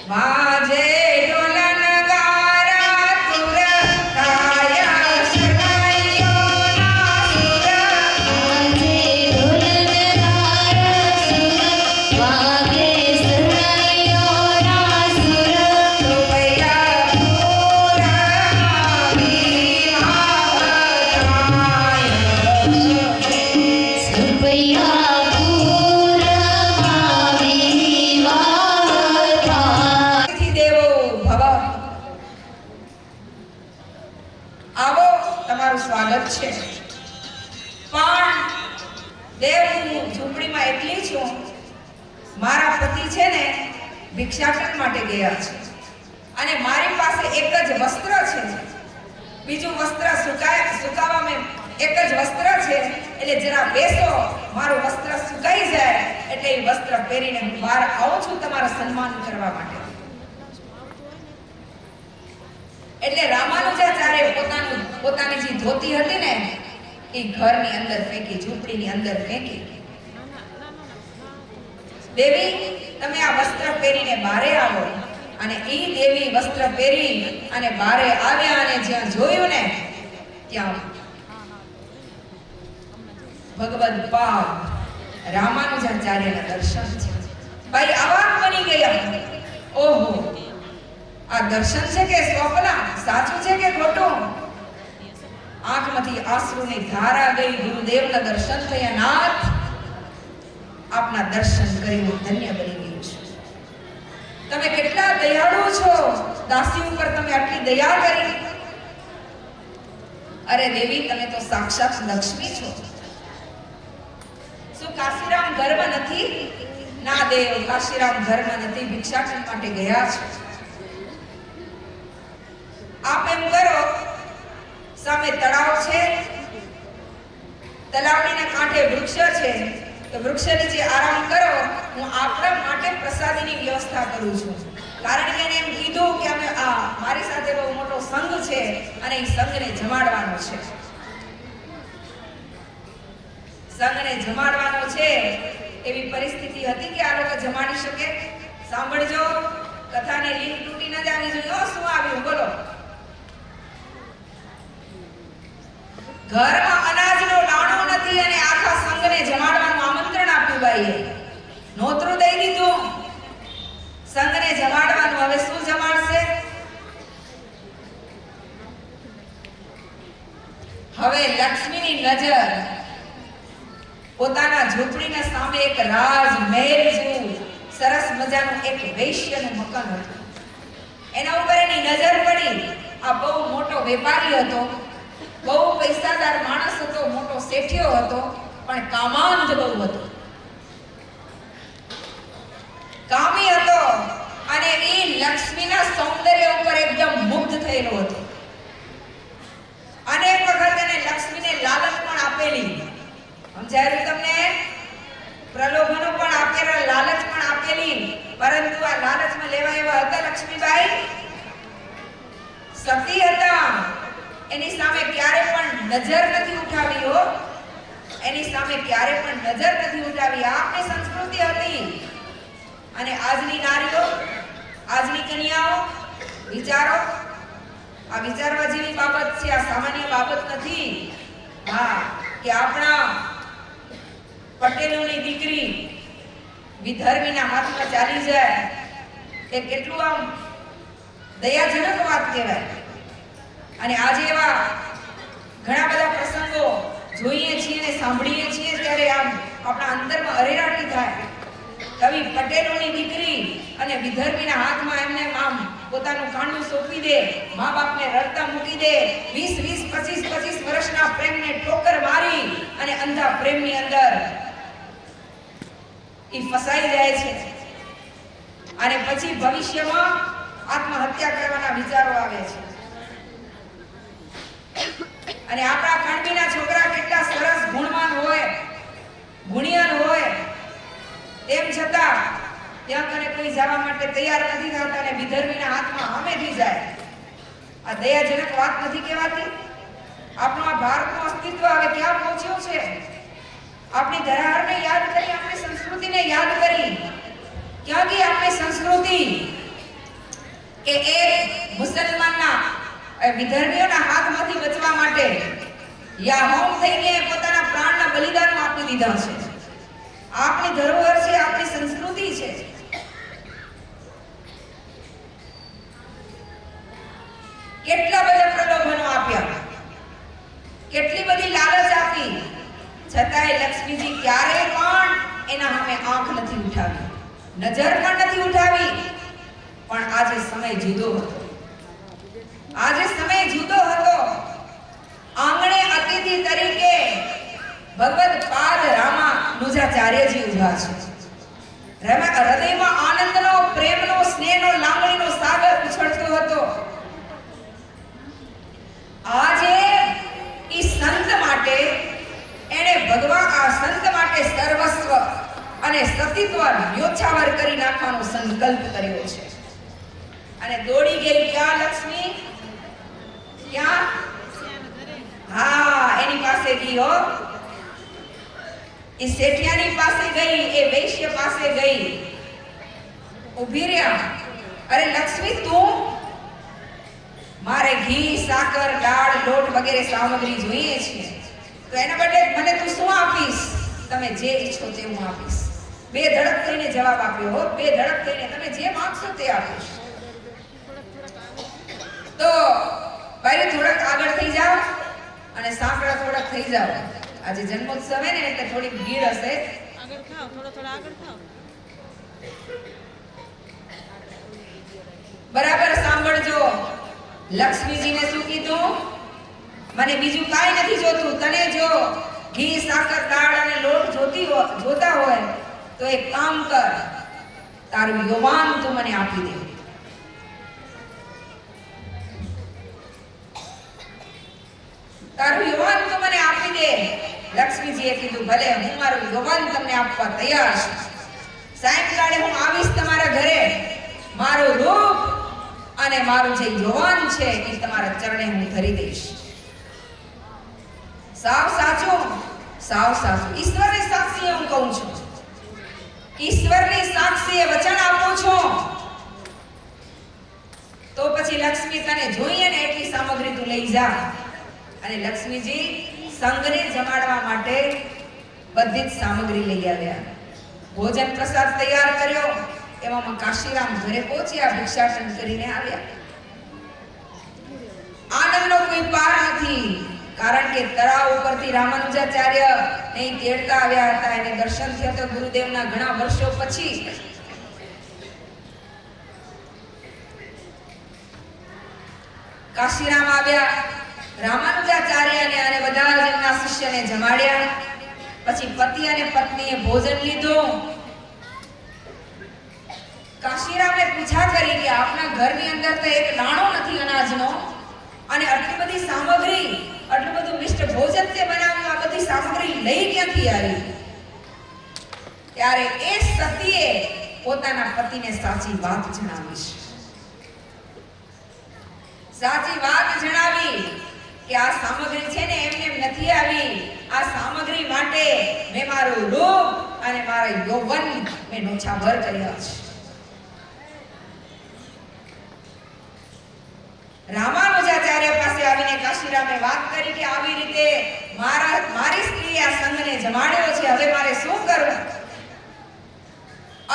વાજે ઢોલ નગારા સુર કાયા શરણાઈયો ના સુર. આજે ઢોલ નગારા સુર વાગે શરણાઈયો ના સુર. સુપૈયા પૂરમાં વિવાહતાય. સુપૈયા પૂરમાં વિવાહ થાય. અતિથિ દેવો ભવ. આવો, તમારું સ્વાગત છે. પણ દેવ, હું ઝૂંપડીમાં એકલી છું. મારા પતિ છે ને ભિક્ષાટન માટે ગયા છે અને મારી પાસે એક જ વસ્ત્ર છે. બીજું વસ્ત્ર સુકાવામાં એક જ વસ્ત્ર છે. એટલે જરા બેસો, મારું વસ્ત્ર સુકાઈ જાય એટલે એ વસ્ત્ર પહેરીને હું બહાર આવું છું તમારું સન્માન કરવા માટે. એટલે રામાનુજાચાર્ય પોતાની જે ધોતી હતી ને એ ઘરની અંદર ફેંકી, ઝૂંપડીની અંદર ફેંકી. દેવી, તમે આ વસ્ત્ર પહેરીને બહારે આવો. અને એ દેવી વસ્ત્ર પહેરી અને બહારે આવ્યા અને જ્યાં જોયું ને ત્યાં ભગવદ પાદ રામાનુજાચાર્યના દર્શન છે. ભાઈ અવાક બની ગયા. ઓહો, આ દર્શન છે કે સ્વપ્ન? સાચું છે કે ખોટું? આંખમાંથી આંસુની ધારા ગઈ. ગુરુદેવના દર્શન થયા. નાથ, આપના દર્શન કરી હું ધન્ય બની ગઈ છું. તમે કેટલા દયાળુ છો. દાસી ઉપર તમે આટલી દયા કરી. અરે દેવી, તમે તો સાક્ષાત લક્ષ્મી છો. શું કાશીરામ ગર્વ નથી? ના દેવ, કાશીરામ ગર્વ નથી. ભિક્ષાટન માટે ગયા છે. આપ એમ કરો, સામે તળાવ છે, તળાવની કાંઠે વૃક્ષ છે, તો વૃક્ષ નીચે આરામ કરો. હું આપણા માટે પ્રસાદીની વ્યવસ્થા કરું છું. કારણ કે એને એમ કીધું કે અમે મારી સાથે બહુ મોટો સંઘ છે અને એ સંઘને જમાડવાનો છે. સંઘને જમાડવાનો છે એવી પરિસ્થિતિ હતી કે આ લોકો જમાડી શકે. સાંભળજો, કથાને લીંક તૂટી ન જવી જોઈએ. શું આવ્યું બોલો? ઘરમાં અનાજનો દાણો નથી અને આખા સંઘને જમાડવાનું આમંત્રણ આપ્યું. બાઈએ નોતરું દઈ દીધું સંઘને જમાડવાનું. હવે શું જમાડશે? હવે લક્ષ્મીની નજર પોતાના ઝૂંપડીના સામે એક રાજમહેલ જેવું સરસ મજાનું એક વૈશ્યનું મકાન હતું. એના ઉપર એની નજર પડી. આ બહુ મોટો વેપારી હતો, બહુ પૈસાદાર માણસ હતો, મોટો શેઠિયો હતો, પણ કામાંધ બહુ હતો, કામી હતો. અને એ લક્ષ્મીના સૌંદર્ય ઉપર એકદમ મુગ્ધ થયેલો હતો. અનેક વખત એને લક્ષ્મીને લાલચ પણ આપેલી. સમજાયું તમને? પ્રલોભનો પણ આપેલા, લાલચ પણ આપેલી. પરંતુ આ લાલચમાં લેવા એવા હતા લક્ષ્મીબાઈ? સતી હતા. એની સામે ક્યારે પણ નજર નથી ઉઠાવી હો. એની સામે ક્યારે પણ નજર નથી ઉઠાવી. આપની સંસ્કૃતિ હતી. અને આજની નારીઓ, આજની કન્યાઓ વિચારો. આ વિચારવા જેવી બાબત છે. આ સામાન્ય બાબત નથી. હા, કે આપણા પટેલોની દીકરી વિધર્મીના હાથમાં ચાલી જાય કે કેટલું આમ દયાજનક વાત કહેવાય. અને આજે એવા આપણા અંતરમાં અરેરાટી થાય. કવિ પટેલોની દીકરી અને વિધર્મીના હાથમાં એમને આમ પોતાનું કાંડું સોંપી દે, મા બાપને રડતા મૂકી દે, 20 25 વર્ષના પ્રેમને ઠોકર મારી અને અંધા પ્રેમની અંદર ઈ ફસાઈ જાય છે અને પછી ભવિષ્યમાં આત્મહત્યા કરવાના વિચારો આવે છે. અને આપણા કણબીના છોકરા કેટલા સરસ ગુણવાન હોય, ગુણિયન હોય, તેમ છતાં ત્યાં કને કોઈ જવા માટે તૈયાર નથી થતા અને વિધર્મીના હાથમાં હામેથી જાય. આ દયાજનક વાત નથી કહેવાતી? આપણું આ ભારતનું અસ્તિત્વ હવે ક્યાં પહોંચ્યું છે? આપણી ધરાહરને યાદ કરી, આપણી સંસ્કૃતિને યાદ કરી. ક્યાં ગઈ આપણી સંસ્કૃતિ કે એક મુસલમાનના વિધર્મીઓના હાથમાંથી બચવા માટે યા હોમ થઈને પોતાના પ્રાણના બલિદાન આપી દીધા છે. આપણી ધરોહર છે, આપણી સંસ્કૃતિ છે. કેટલા બધા પ્રલોભનો આપ્યા, કેટલી બધી લાલચ આપી, છતાંય લક્ષ્મીજી ક્યારેય પણ એના સામે આંખ નથી ઉઠાવી, નજર પણ નથી ઉઠાવી. પણ આજે સમય જુદો હતો. આજે સમય જુદો હતો. આંગણે અતિથિ તરીકે ભગવત પાદ રામાનુજાચાર્યજી ઉભા છે. હૃદયમાં આનંદનો, પ્રેમનો, સ્નેહનો, લાગણીનો સાગર ઉછળતો હતો. આજે ઈ સંત માટે એણે ભગવાન આ સંત માટે સર્વસ્વ અને સતીત્વ ન્યોછાવર કરી નાખવાનો સંકલ્પ કર્યો છે. અને દોડી ગઈ ક્યાં લક્ષ્મી? ક્યાં? હા, એની પાસે ગઈ હો. એ શેઠિયાની પાસે ગઈ, એ વૈશ્ય પાસે ગઈ, ઊભી રહ્યા. અરે લક્ષ્મી, તું? મારે ઘી, સાકર, દાળ, લોટ વગેરે સામગ્રી જોઈએ છે. તો એના બદલે મને તું શું આપીશ? તમે જે ઈચ્છો તે હું આપીશ. બે ધડક થઈને જવાબ આપ્યો હો. બે ધડક થઈને તમે જે માંગશો તે આપીશ. તો ભાઈ થોડક આગળ થઈ જાઓ અને સાંકળા થોડક થઈ જાઓ. આજે જન્મોત્સવ હે ને એટલે થોડીક ભીડ હશે. આગળ થાવ, થોડો આગળ થાવ. બરાબર સાંભળજો. લક્ષ્મીજીને શું કીધું? મને બીજું કાંઈ નથી જોતું. તને જો ઘી, સાકર, દાળ અને લોટ જોતા હોય તો એક કામ કર, તારું યુવાન તું મને આપી દે. તારું યુવાન તું મને આપી દે. લક્ષ્મીજીએ કીધું ભલે, હું મારું યુવાન તમને આપવા તૈયાર છું. સાયંકાળે હું આવીશ તમારા ઘરે. મારું રૂપ અને મારું જે યુવાન છે એ તમારા ચરણે હું ધરી દઈશ. સાવ સાચું, સાવ સાચું. ઈશ્વરની સાક્ષીએ હું કહું છું, ઈશ્વરની સાક્ષીએ વચન આપું છું. તો પછી લક્ષ્મી, તને જોઈએ ને એટલી સામગ્રી તું લઈ જા. અને લક્ષ્મીજી સંઘને જમાડવા માટે બધી જ સામગ્રી લઈ આવ્યા. ભોજન પ્રસાદ તૈયાર કર્યો. એવામાં કાશીરામ ઘરે પહોંચ્યા, ભિક્ષાટન કરીને આવ્યા. આનંદનો કોઈ પાર નથી, કારણ કે તળાવ ઉપરથી રામાનુજાચાર્ય નહીં તેડતા આવ્યા હતા. એને દર્શન થયા તો ગુરુદેવના ઘણા વર્ષો પછી. કાશીરામ આવ્યા, રામાનુજાચાર્યને અને બધા જ એમના શિષ્યને જમાડ્યા. પછી પતિ અને પત્નીએ ભોજન લીધું. કાશીરામે પૂછા કરી કે આપના ઘરની અંદર તો એક દાણો નથી અનાજનો, અને આટલી બધી સામગ્રી, આટલું બધું મિષ્ટ ભોજન તે બનાવ્યું, આ બધી સામગ્રી લઈ ક્યાંથી આવી? ત્યારે એ સતીએ પોતાના પતિને સાચી વાત જણાવી. સાચી વાત જણાવી કે આ સામગ્રી છે ને એમને એમ નથી આવી. આ સામગ્રી માટે મેં મારું રૂપ અને મારા યૌવન મેં નોછાવર કર્યા છે. રામાનુજાચાર્ય પાસે આવીને કાશીરામે વાત કરી કે આવી રીતે મારી સ્ત્રીએ આ સંઘને જમાડ્યો છે, હવે મારે શું કરવું?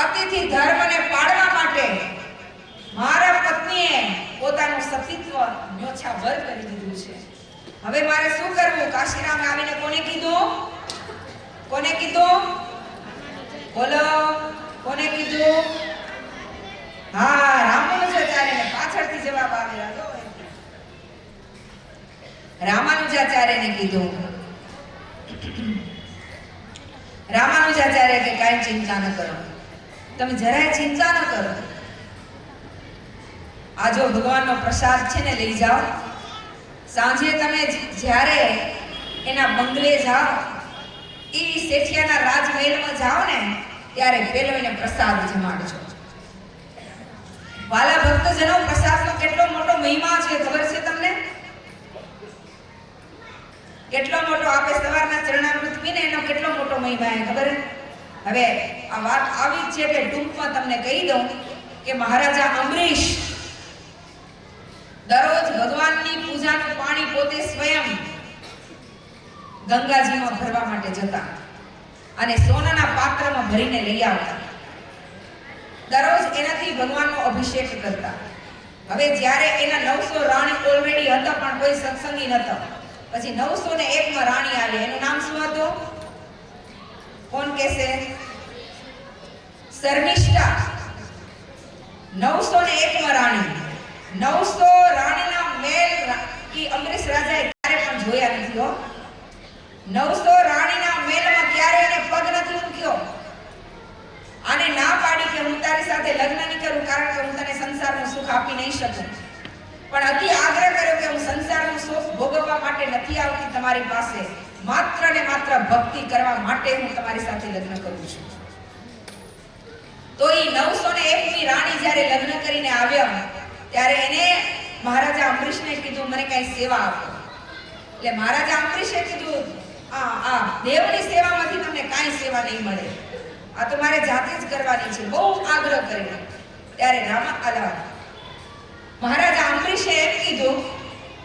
અતિથિ ધર્મને પાળવા માટે મારા પત્નીએ પોતાનું સતીત્વ ન્યોછાવર કરી દીધું છે. હવે મારે શું કરવું? કાશીરામે આવીને કોને કીધું? કોને કીધું? બોલો, કોને કીધું? હા, રામાનુજાચાર્યને. પાછળથી જવાબ આવ્યો હતો. રામાનુજાચાર્યને કીધું. રામાનુજાચાર્ય કે કાંઈ ચિંતા ન કરો, તમે જરાય ચિંતા ન કરો. આ જો ભગવાનનો પ્રસાદ છે ને, લઈ જાઓ. સાંજે તમે જ્યારે એના બંગલે જાઓ, ઈ શેઠિયાના રાજમહેલમાં જાઓ ને, ત્યારે પેલો એને પ્રસાદ જમાડજો. વાલા ભક્તજનો, પ્રસાદનો કેટલો મોટો મહિમા છે ખબર છે તમને? કેટલો મોટો. આપણે સવારના ચરણામૃત પીને એનો કેટલો મોટો મહિમા છે ખબર? હવે આ વાત આવી જ છે એટલે ટૂંકમાં તમને કહી દઉં કે મહારાજા અંબરીશ દરરોજ ભગવાનની પૂજાનું પાણી પોતે સ્વયં ગંગાજીમાં ભરવા માટે જતા અને સોનાના પાત્રમાં ભરીને લઈ આવતા. દરરોજ એનાથી ભગવાનનો અભિષેક કરતા. હવે જ્યારે એના 900 રાણી ઓલરેડી હતા, પણ કોઈ સત્સંગી નહોતા. પછી 901 માં રાણી આવી. એનું નામ શું હતું? કોણ કહેશે? શર્મિષ્ઠા. 901 માં રાણી. 900 રાણીના મેલ કી અંબરીશ રાજાએ ક્યારે પણ જોયા નથી હો. 900 રાણીના મેલમાં ક્યારે એને પગ નથી મૂક્યો. આને ના પાડી કે હું તારી સાથે લગ્ન નહીં કરું, કારણ કે હું તને સંસારનું સુખ આપી નહીં શકું. પણ અતિ આગ્રહ કર્યો કે હું સંસારનું સુખ ભોગવવા માટે નથી આવતી તમારી પાસે, માત્ર ને માત્ર ભક્તિ કરવા માટે હું તમારી સાથે લગ્ન કરું છું. તો એ 901 ની રાણી જ્યારે લગ્ન કરીને આવ્યા ત્યારે એને મહારાજા અંબરીશને કીધું, મને કઈ સેવા આપો. એટલે મહારાજા અંબરીશે કીધું, આ દેવની સેવામાંથી તમને કાંઈ સેવા નહીં મળે, આ તો મારે જાતે જ કરવાની છે. બહુ આગ્રહ કર્યો. ત્યારે મહારાજા અંબરીશે એમ કીધું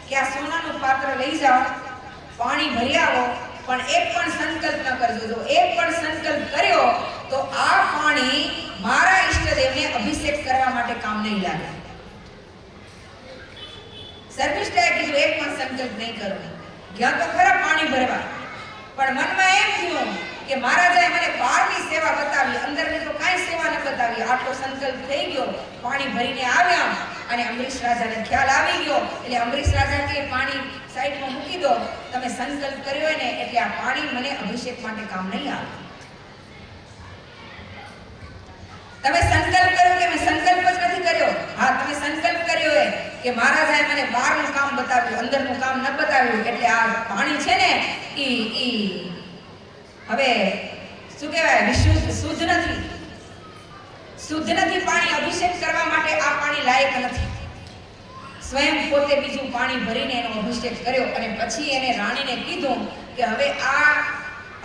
કે આ સોનાનું પાત્ર લઈ જાઓ, પાણી ભરી આવો, પણ એક પણ સંકલ્પ ન કરજો. જો એક પણ સંકલ્પ કર્યો તો આ પાણી મારા ઈષ્ટદેવને અભિષેક કરવા માટે કામ નહીં લાગે. શર્મિષ્ઠાએ કીધું એક પણ સંકલ્પ નહીં કરો. ગયા તો ખરા પાણી ભરવા, પણ મનમાં એમ થયું કે મહારાજાએ મને બહારની સેવા બતાવી, અંદરની તો કાંઈ સેવા ન બતાવી. આટલો સંકલ્પ થઈ ગયો. પાણી ભરીને આવ્યા અને અંબરીશ રાજાને ખ્યાલ આવી ગયો. એટલે અંબરીશ રાજા કે પાણી સાઈડમાં મૂકી દો, તમે સંકલ્પ કર્યો હોય ને એટલે આ પાણી મને અભિષેક માટે કામ નહીં આવે. તમે સંકલ્પ કર્યો કે મેં સંકલ્પ જ નથી કર્યો? હા, તમે સંકલ્પ કર્યો હોય કે મહારાજાએ મને બહારનું કામ બતાવ્યું, અંદરનું કામ ન બતાવ્યું, એટલે આ પાણી છે ને ઈ હવે શું કહેવાય, વિશુદ્ધ શુદ્ધ નથી. શુદ્ધ નથી પાણી, અભિષેક કરવા માટે આ પાણી લાયક નથી. સ્વયં પોતે બીજું પાણી ભરીને એનો અભિષેક કર્યો અને પછી એને રાણીને કીધું કે હવે આ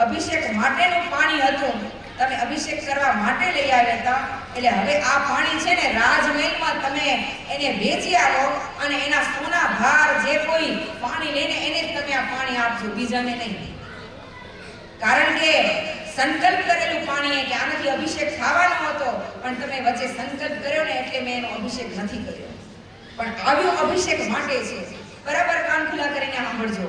અભિષેક માટેનું પાણી હતું, તમે અભિષેક કરવા માટે લઈ આવ્યા હતા, એટલે હવે આ પાણી છે ને રાજમહેલમાં તમે એને વેચી આવો અને એના સોના ભાર જે કોઈ પાણી લઈને એને જ તમે આ પાણી આપજો, બીજાને નહીં. કારણ કે સંકલ્પ કરેલું પાણી કે આનાથી અભિષેક થવાનો હતો, પણ તમે વચ્ચે સંકલ્પ કર્યો ને એટલે મેં એનો અભિષેક નથી કર્યો. પણ આવ્યો અભિષેક માટે છે. બરાબર કાન ખુલ્લા કરીને સાંભળજો.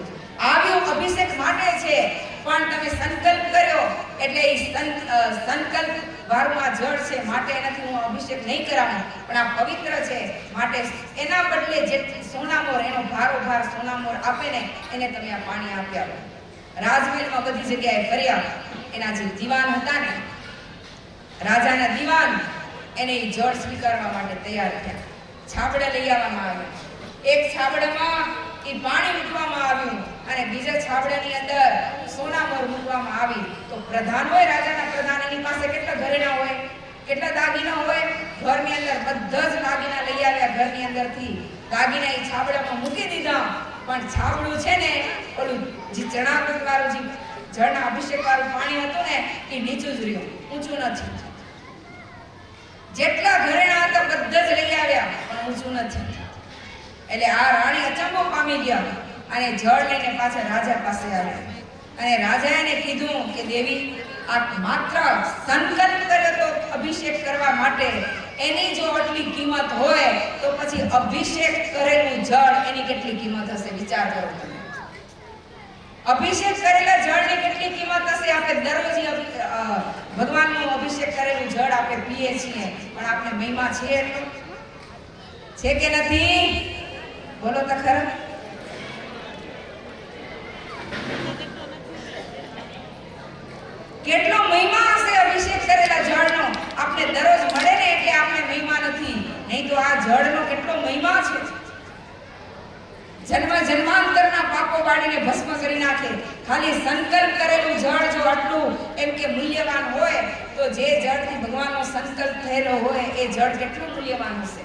આવ્યો અભિષેક માટે છે, પણ તમે સંકલ્પ કર્યો એટલે એ સંકલ્પ વારમાં જળ છે, માટે એનાથી હું અભિષેક નહીં કરાવું, પણ આ પવિત્ર છે માટે એના બદલે જે સોનામોર એનો ભારોભાર સોનામોર આપે ને એને તમે આ પાણી આપ્યા. રાજમહેલમાં બધી જગ્યાએ ફર્યા. એના જે દીવાન હતા ને, રાજાના દીવાન, એને જળ સ્વીકારવા માટે તૈયાર થયા. છાબડા લઈ આવવામાં આવ્યા. એક છાબડામાં એ પાણી મૂકવામાં આવ્યું અને બીજા છાબડાની અંદર સોનામોર મૂકવામાં આવી. તો પ્રધાન હોય, રાજાના પ્રધાન, એની પાસે કેટલા ઘરેણા હોય, કેટલા દાગીના હોય, ઘરની અંદર બધા જ દાગીના લઈ આવ્યા. ઘરની અંદરથી દાગીના એ છાબડામાં મૂકી દીધા. પણ છાબડું છે ને ઓલું જે ચણામૃત વાળું જે જળના અભિષેક વાળું પાણી હતું ને એ નીચું જ રહ્યું, ઊંચું નથી. જેટલા ઘરેણા હતા બધા જ લઈ આવ્યા પણ ઊંચું નથી. એટલે આ રાણી અચંબો પામી ગયા અને જળ લઈને પાછા રાજા પાસે આવ્યા અને રાજાએ કીધું કે દેવી, આ માત્ર સંકલ્પ કર્યો તો અભિષેક કરવા માટે, એની જો આટલી કિંમત હોય તો પછી અભિષેક કરેલું જળ એની કેટલી કિંમત હશે, વિચાર કરો તમે. અભિષેક કરેલા જળની કેટલી કિંમત હશે? આપણે દરરોજ ભગવાનનું અભિષેક કરેલું જળ આપણે પીએ છીએ, પણ આપણે મહિમા છે એટલો છે કે નથી? બોલો તો ખરા. કેટલો મહિમા હશે અભિષેક કરેલા જળનો? આપણે દરરોજ મળે ને એટલે આપણે મહિમા નથી, નહીં તો આ જળનો કેટલો મહિમા છે. જન્મ જન્માંતરના પાપો બાળીને ભસ્મ કરી નાખે. ખાલી સંકલ્પ કરેલું જળ જો આટલું એમ કે મૂલ્યવાન હોય, તો જે જળથી ભગવાનનો સંકલ્પ થયેલો હોય એ જળ કેટલું મૂલ્યવાન હશે.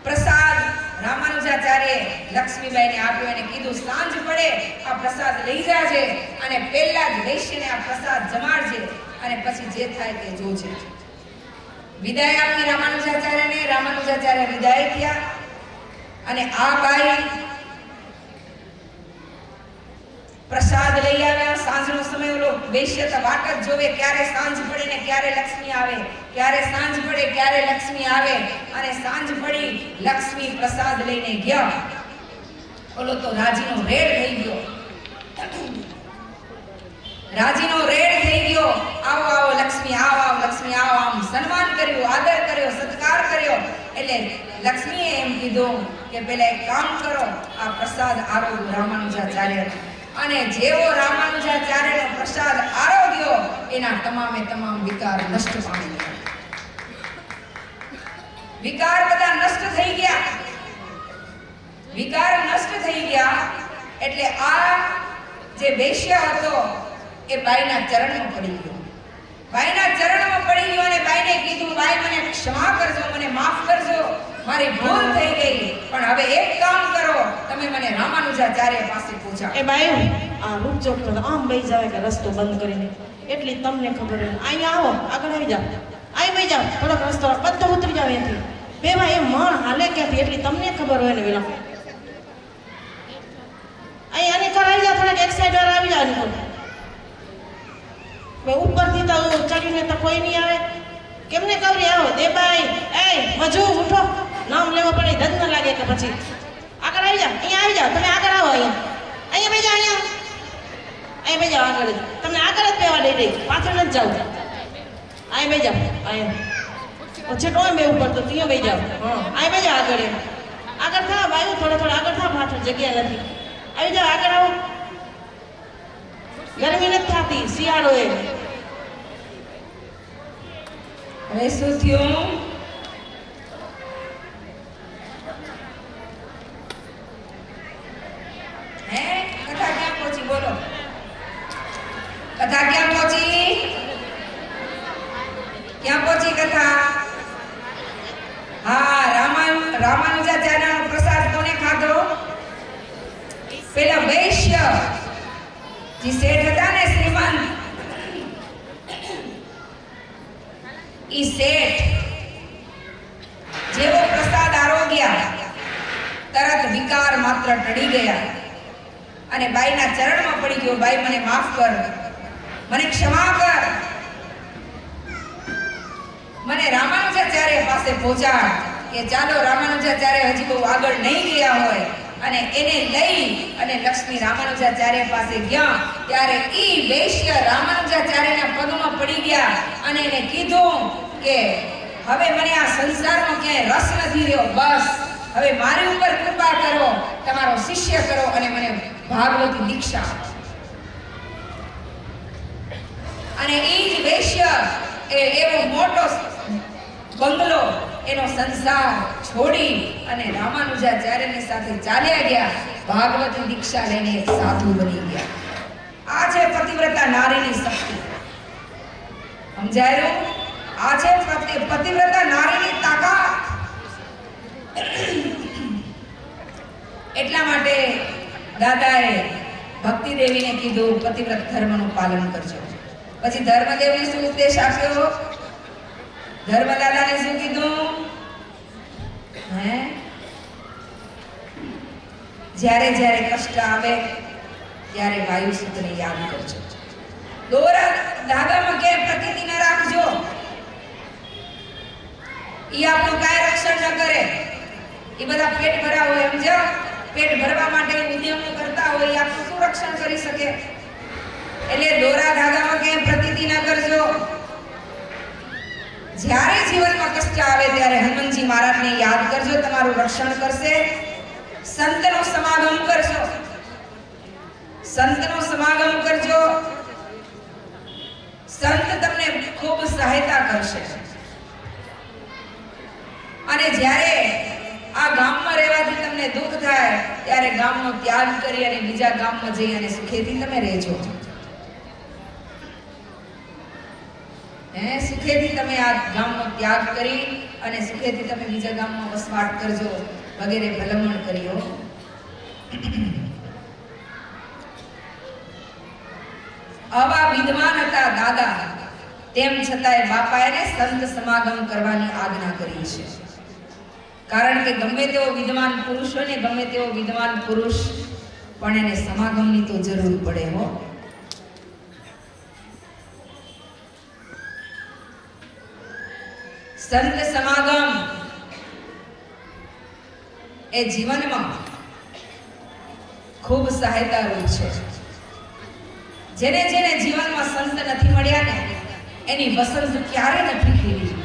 પ્રસાદ રામાનુજાચાર્ય લક્ષ્મીબાઈને આપ્યો અને કીધું સાંજ પડે આ પ્રસાદ લઈ જાજે અને પહેલા જ વૈશ્યને આ પ્રસાદ જમાડજે અને પછી જે થાય તે જોજે. વિદાય આપી રામાનુજાચાર્યને. રામાનુજાચાર્ય વિદાય થયા અને આ બાઈ પ્રસાદ લઈ આવ્યા. સાંજનો સમય ઓલો વૈશ્ય તો વાટ જ જોવે ક્યારે સાંજ પડે ને ક્યારે લક્ષ્મી આવે, ક્યારે સાંજ પડે ક્યારે લક્ષ્મી આવે. અને સાંજ પડી, લક્ષ્મી પ્રસાદ લઈને ગયા. ઓલો તો રાજીનો રેડ થઈ ગયો, રાજીનો રેડ થઈ ગયો. આવો આવો લક્ષ્મી, આવો આવો લક્ષ્મી, આવો. આમ સન્માન કર્યું, આદર કર્યો, સત્કાર કર્યો. એટલે લક્ષ્મીએ એમ કીધું કે પેલા એક કામ કરો, આ પ્રસાદ આરોગ્ય રામાનુજાચાર્ય. અને જેવો રામાનુજાચાર્યનો પ્રસાદ આરોગ્યો, એના તમામે તમામ વિકાર નષ્ટ પામી ગયા. વિકાર બધા નષ્ટ થઈ ગયા. વિકાર નષ્ટ થઈ ગયા એટલે આ જે વૈશ્ય હતો એ બાઈના ચરણમાં પડી ગયો. બાઈના ચરણમાં પડી ગયો અને બાઈને કીધું, બાઈ મને ક્ષમા કરજો, મને માફ કરજો, મારી ભૂલ થઈ ગઈ, પણ હવે એક કામ કરો, તમે મને રામાનુજાચાર્ય પાસે પહોંચાડો. એ બાયું આ રૂપચોક તો આમ બેસી જાય કે રસ્તો બંધ કરીને, એટલી તમને ખબર હોય. અહીંયા આવો, આગળ આવી જાઓ, અહીં બેસી જાઓ, થોડોક રસ્તો બધો ઉતરી જાવ અહીંથી. બેવા એ મણ હાલે ક્યાંથી એટલી તમને ખબર હોય ને. વેલા અહીં આની કર આવી જાઓ, થોડાક એક સાઈડ વાર આવી જાઓ. ઉપરથી તો ચડીને તો કોઈ નહીં આવે. કેમને કવરી આવો દેબાઈ, એ મજુ ઉઠો, નામ લેવા પડે ધજ ન લાગે કે પછી. આગળ આવી જાઓ, અહીંયા આવી જાઓ, તમે આગળ આવો. અહીંયા બેસી જાઓ, અહીંયા બેસી જાઓ, આગળ જ તમને આગળ જ બેવા દઈ દઈ, પાછળ નથી જાવ. અહીં બેસી જાઓ, અહીંયા છે ટોય બે ઉપર તો ત્યાં બેસી જાઓ. હા અહીં બેસી જાઓ, આગળ આગળ થાવ બાયું, થોડા થોડા આગળ થાવ, પાછળ જગ્યા નથી. આવી જાઓ, આગળ આવો. ગરમી નથી થતી, શિયાળો એ. હવે શું થયું? હે કથા ક્યાં પહોંચી? બોલો, કથા ક્યાં પહોંચી? ક્યાં પહોંચી કથા? હા, રામાનુજાચાર્યનો પ્રસાદ કોને ખાધો? પેલા વૈશ્ય જે શેઠ હતા ને, શ્રીમાન, ઈ શેઠ જેવો પ્રસાદ આરોગ્યા, તરત વિકાર માત્ર ટળી ગયા અને બાઈના ચરણમાં પડી ગયો. બાઈ મને માફ કર, મને ક્ષમા કર, મને રામાનુજાચાર્ય પાસે પહોંચાડ. કે ચાલો રામાનુજાચાર્ય હજી બહુ આગળ નહીં ગયા હોય અને એને લઈ અને લક્ષ્મી રામાનુજાચાર્ય પાસે ગયા. ત્યારે ઈ વૈશ્ય રામાનુજાચાર્યના પગમાં પડી ગયા અને એને કીધું કે હવે મને આ સંસારમાં ક્યાંય રસ નથી રહ્યો, બસ હવે મારી ઉપર કૃપા કરો, તમારો શિષ્ય કરો અને મને ભાગવતી દીક્ષા આપો. અને ઈ જ વૈશ્ય એવો મોટો બંગલો, એનો સંસાર છોડી અને રામાનુજાચાર્યની સાથે ચાલ્યા ગયા. ભાગવતી દીક્ષા લઈને એક સાધુ બની ગયા. આ છે પતિવ્રતા નારીની શક્તિ. સમજાયું? આ છે પતિવ્રતા નારીની તાકાત. એટલા માટે દાદાએ ભક્તિ દેવીને કીધું પતિવ્રત ધર્મનું પાલન કરજો. પછી ધર્મદેવને શું ઉપદેશ આપ્યો? ધર્મદાદાને શું કીધું? હે, જ્યારે જ્યારે કષ્ટ આવે ત્યારે વાયુ સૂત્રને યાદ કરજો. દોરા ધાગામાં કે પ્રતિતિ ન રાખજો, ઈ આપણું કાંઈ રક્ષણ ન કરે. એ બધા પેટ ભરા હોય, સમજો? પેટ ભરવા માટે ઉદ્યોગ રક્ષણ કરી શકે. એટલે દોરા ધાગામાં ક્યાંય પ્રતીતિ ના કરજો. જ્યારે જીવનમાં કષ્ટ આવે ત્યારે હનુમાનજી મહારાજને યાદ કરજો, તમારું રક્ષણ કરશે. સંતનો સમાગમ કરજો, સંતનો સમાગમ કરજો. સંત તમને ખૂબ સહાયતા કરશે. અને જ્યારે આ ગામમાં રહેવાથી તમને દુઃખ થાય ત્યારે ગામનો ત્યાગ કરી અને બીજા ગામમાં જઈ અને સુખેથી તમે રહેજો. સુખેથી તમે આ ગામનો ત્યાગ કરી અને સુખેથી તમે બીજા ગામમાં વસવાટ કરજો વગેરે ભલામણ કર્યો. આવા વિદ્વાન હતા દાદા, તેમ છતાંય બાપાએ સંત સમાગમ કરવાની આજ્ઞા કરી છે. કારણ કે ગમે તેવો વિદ્વાન પુરુષ હોય ને, ગમે તેવો વિદ્વાન પુરુષ પણ એને સમાગમની તો જરૂર પડે હો. સંત સમાગમ એ જીવનમાં ખૂબ સહાયતારૂપ છે. જેને જેને જીવનમાં સંત નથી મળ્યા ને એની વસંત ક્યારે નથી ખીલી.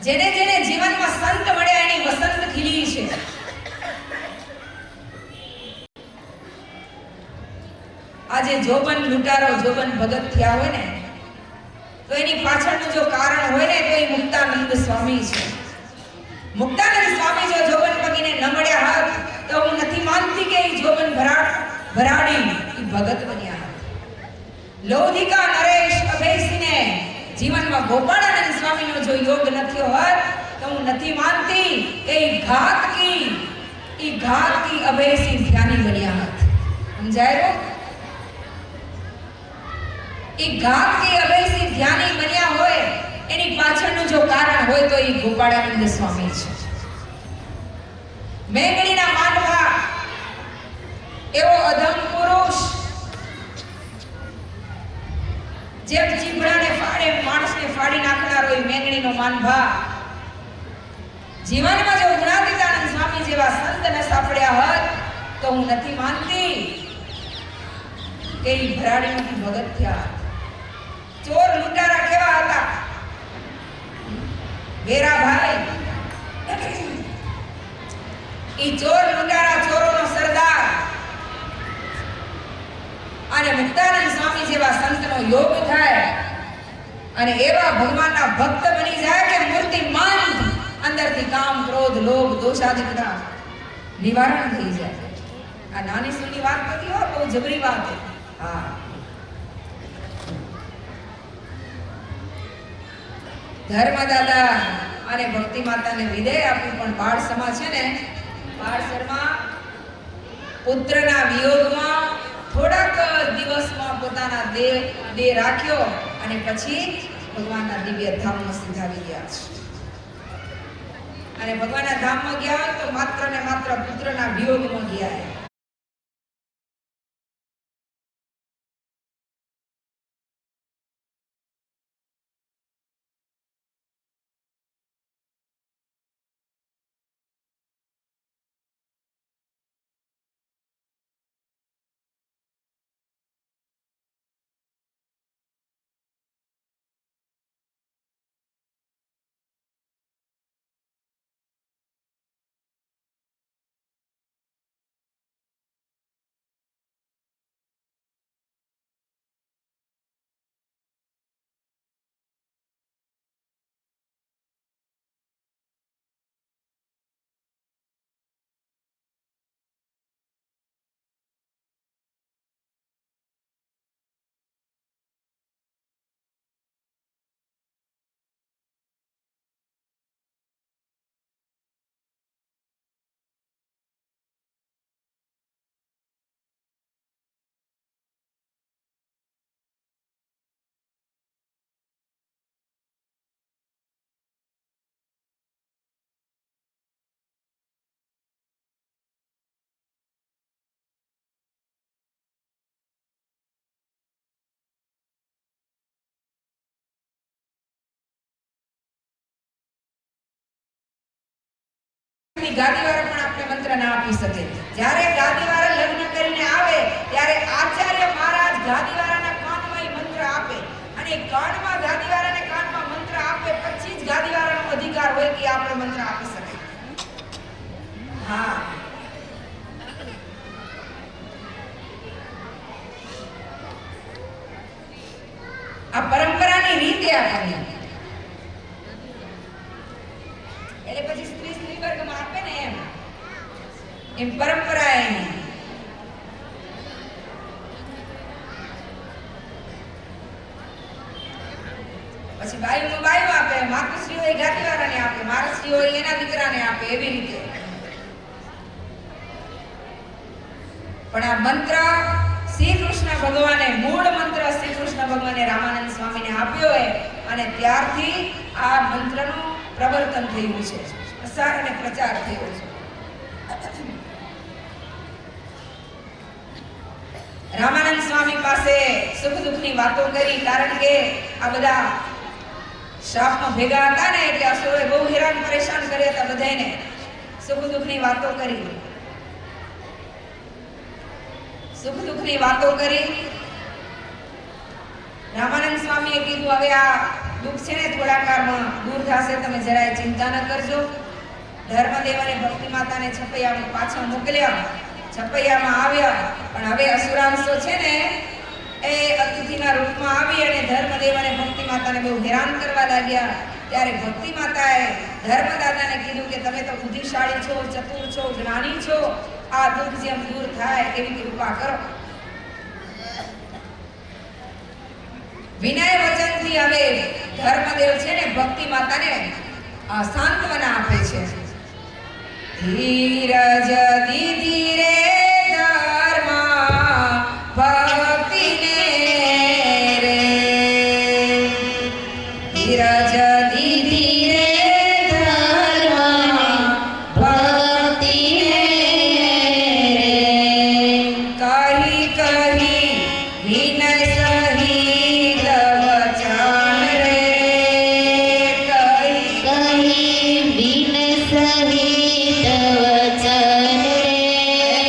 જેને જેને જીવનમાં સંત મળ્યા એની વસંત ખીલી છે. આજે જોબન લૂંટારો, જોબન ભગત થયા હોય ને તો એની પાછળનું જો કારણ હોય ને તો એ મુક્તાનંદ સ્વામી છે. મુક્તાનંદ સ્વામી જો જોબન પગીને ન મળ્યા હોત તો હું નથી માનતી કે એ જોબન ભરાડી એ ભગત બન્યા હોત. લૌધિકા નરેશ અભયસિંહને જીવનમાં ગોપાળાનંદ સ્વામીનો જો યોગ ન થયો હોત તો હું નથી માનતી કે એ ઘાતકી અભયસિંહ ધ્યાની બન્યા હોત. સમજાયો? એ ઘાતકી અભયસિંહ ધ્યાની બન્યા હોય એની પાછળનું જો કારણ હોય તો એ ગોપાળાનંદ સ્વામી છે. મેઘણીના માંડવા એવો અધમ પુરુષ, જેમ ચીભડાને ફાડે માણસને ફાડી નાખનારો એ મેઘણીનો માનભા. જીવનમાં જો ગુણાતીતાનંદ સ્વામી જેવા સંતને સાંભળ્યા હોત તો હું નથી માનતી કે એ ભરાડીમાંથી ભગત થયા. ચોર લૂંટારા કેવા હતા? વેરાભાઈ ઈ ચોર લૂંટારા, ચોરોનો સરદાર. અને મુક્તાનંદ સ્વામી જેવા સંતનો યોગ થાય અને એવા ભગવાનના ભક્ત બની જાય કે મૂર્તિમાન અંદરથી કામ, ક્રોધ, લોભ, દોષ આદિ બધા નિવારણ થઈ જાય. આ નાની સુની વાત નથી હો, બહુ જબરી વાત છે. હા, ધર્મદાદા અને ભક્તિ માતાને વિદેય આપ્યું, પણ બાળ સમા છે ને, બાળ શર્મા પુત્રના વિયોગમાં થોડાક દિવસમાં પોતાના દેહ રાખ્યો અને પછી ભગવાનના દિવ્ય ધામમાં સિંધાવી ગયા છે. અને ભગવાનના ધામમાં ગયા હોય તો માત્ર ને માત્ર પુત્રના વિયોગમાં ગયા. ગાદી વાળા પણ આપણે મંત્ર ના આપી શકે. જ્યારે ગાદીવાળા લગ્ન કરીને આવે ત્યારે આચાર્ય મહારાજ ગાદીવાળાના કાનમાં એ મંત્ર આપે અને કાનમાં ગાદીવાળાને કાનમાં મંત્ર આપે પછી જ ગાદીવાળાનો અધિકાર હોય કે આપણે મંત્ર આપી શકે. હા, આ પરંપરાની રીતે આપણી એટલે પછી સ્ત્રી વર્ગમાં આપે ને એમ પરંપરા એની. પછી બાયુનું બાયુ આપે, માતૃશ્રીઓ એ ગાદીવાળાને આપે, મારશ્રીઓ એના દીકરાને આપે, એવી રીતે. પણ આ મંત્ર શ્રી કૃષ્ણ ભગવાને મૂળ મંત્ર શ્રી કૃષ્ણ ભગવાને રામાનંદ સ્વામીને આપ્યો હોય અને ત્યારથી આ મંત્રનું પ્રવર્તન થયું છે, પ્રસાર અને પ્રચાર થયો છે. રામાનંદ સ્વામી પાસે સુખ દુઃખની વાતો કરી, કારણ કે આ બધા શાપમાં ભેગા હતા ને એટલે અસુરોએ બહુ હેરાન પરેશાન કર્યા હતા બધાને. સુખ દુઃખની વાતો કરી, સુખ દુઃખની વાતો કરી. રામાનંદ સ્વામીએ કીધું હવે આ દુઃખ છે ને થોડા કાળમાં દૂર થશે, તમે જરાય ચિંતા ન કરજો. ધર્મદેવ અને ભક્તિ માતાને છપૈયામાં પાછા મોકલ્યા, છપૈયામાં આવ્યા. પણ હવે અસુરાંશો છે ને એ અતિથિના રૂપમાં આવી અને ધર્મદેવ અને ભક્તિ માતાને બહુ હેરાન કરવા લાગ્યા. ત્યારે ભક્તિ માતાએ ધર્મદાતાને કીધું કે તમે તો બુદ્ધિશાળી છો, ચતુર છો, જ્ઞાની છો, આ દુઃખ જેમ દૂર થાય એવી કૃપા કરો. વિનય વચનથી હવે ધર્મદેવ છે ને ભક્તિ માતાને સાંત્વના આપે છે. ધીરજ દીધી રે ધર્મા ભક્તિને રે, ધીરજ દીધી રે ધર્મા ભક્તિને રે, કહી કહી વિનય સહિત વચન રે, કહી વિન સહિત વચન રે,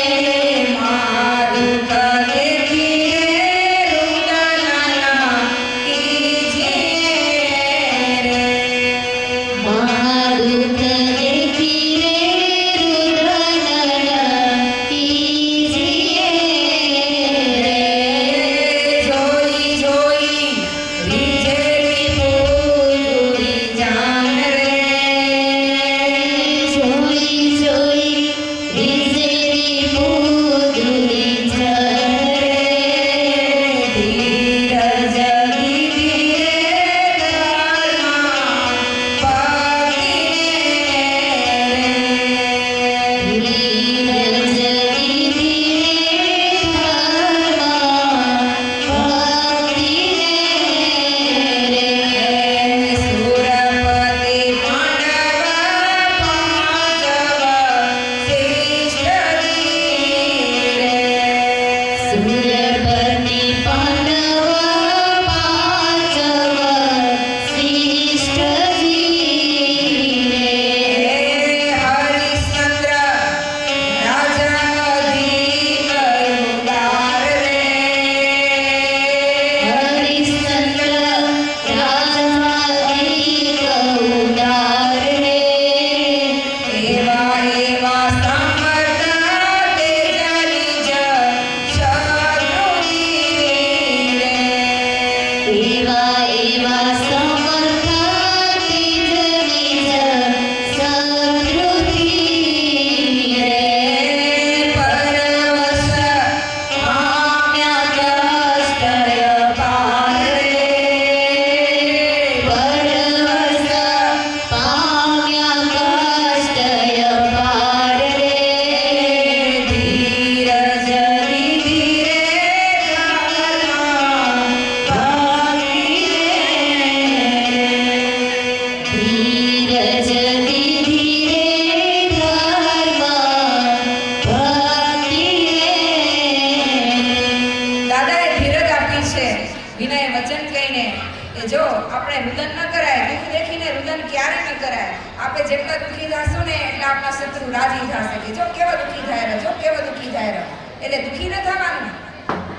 સસરું રાજી થશે કે જો કેવો દુઃખી થાય રહ્યો, જો કેવો દુઃખી થાય રહ્યો. એટલે દુઃખી ન થવાનું.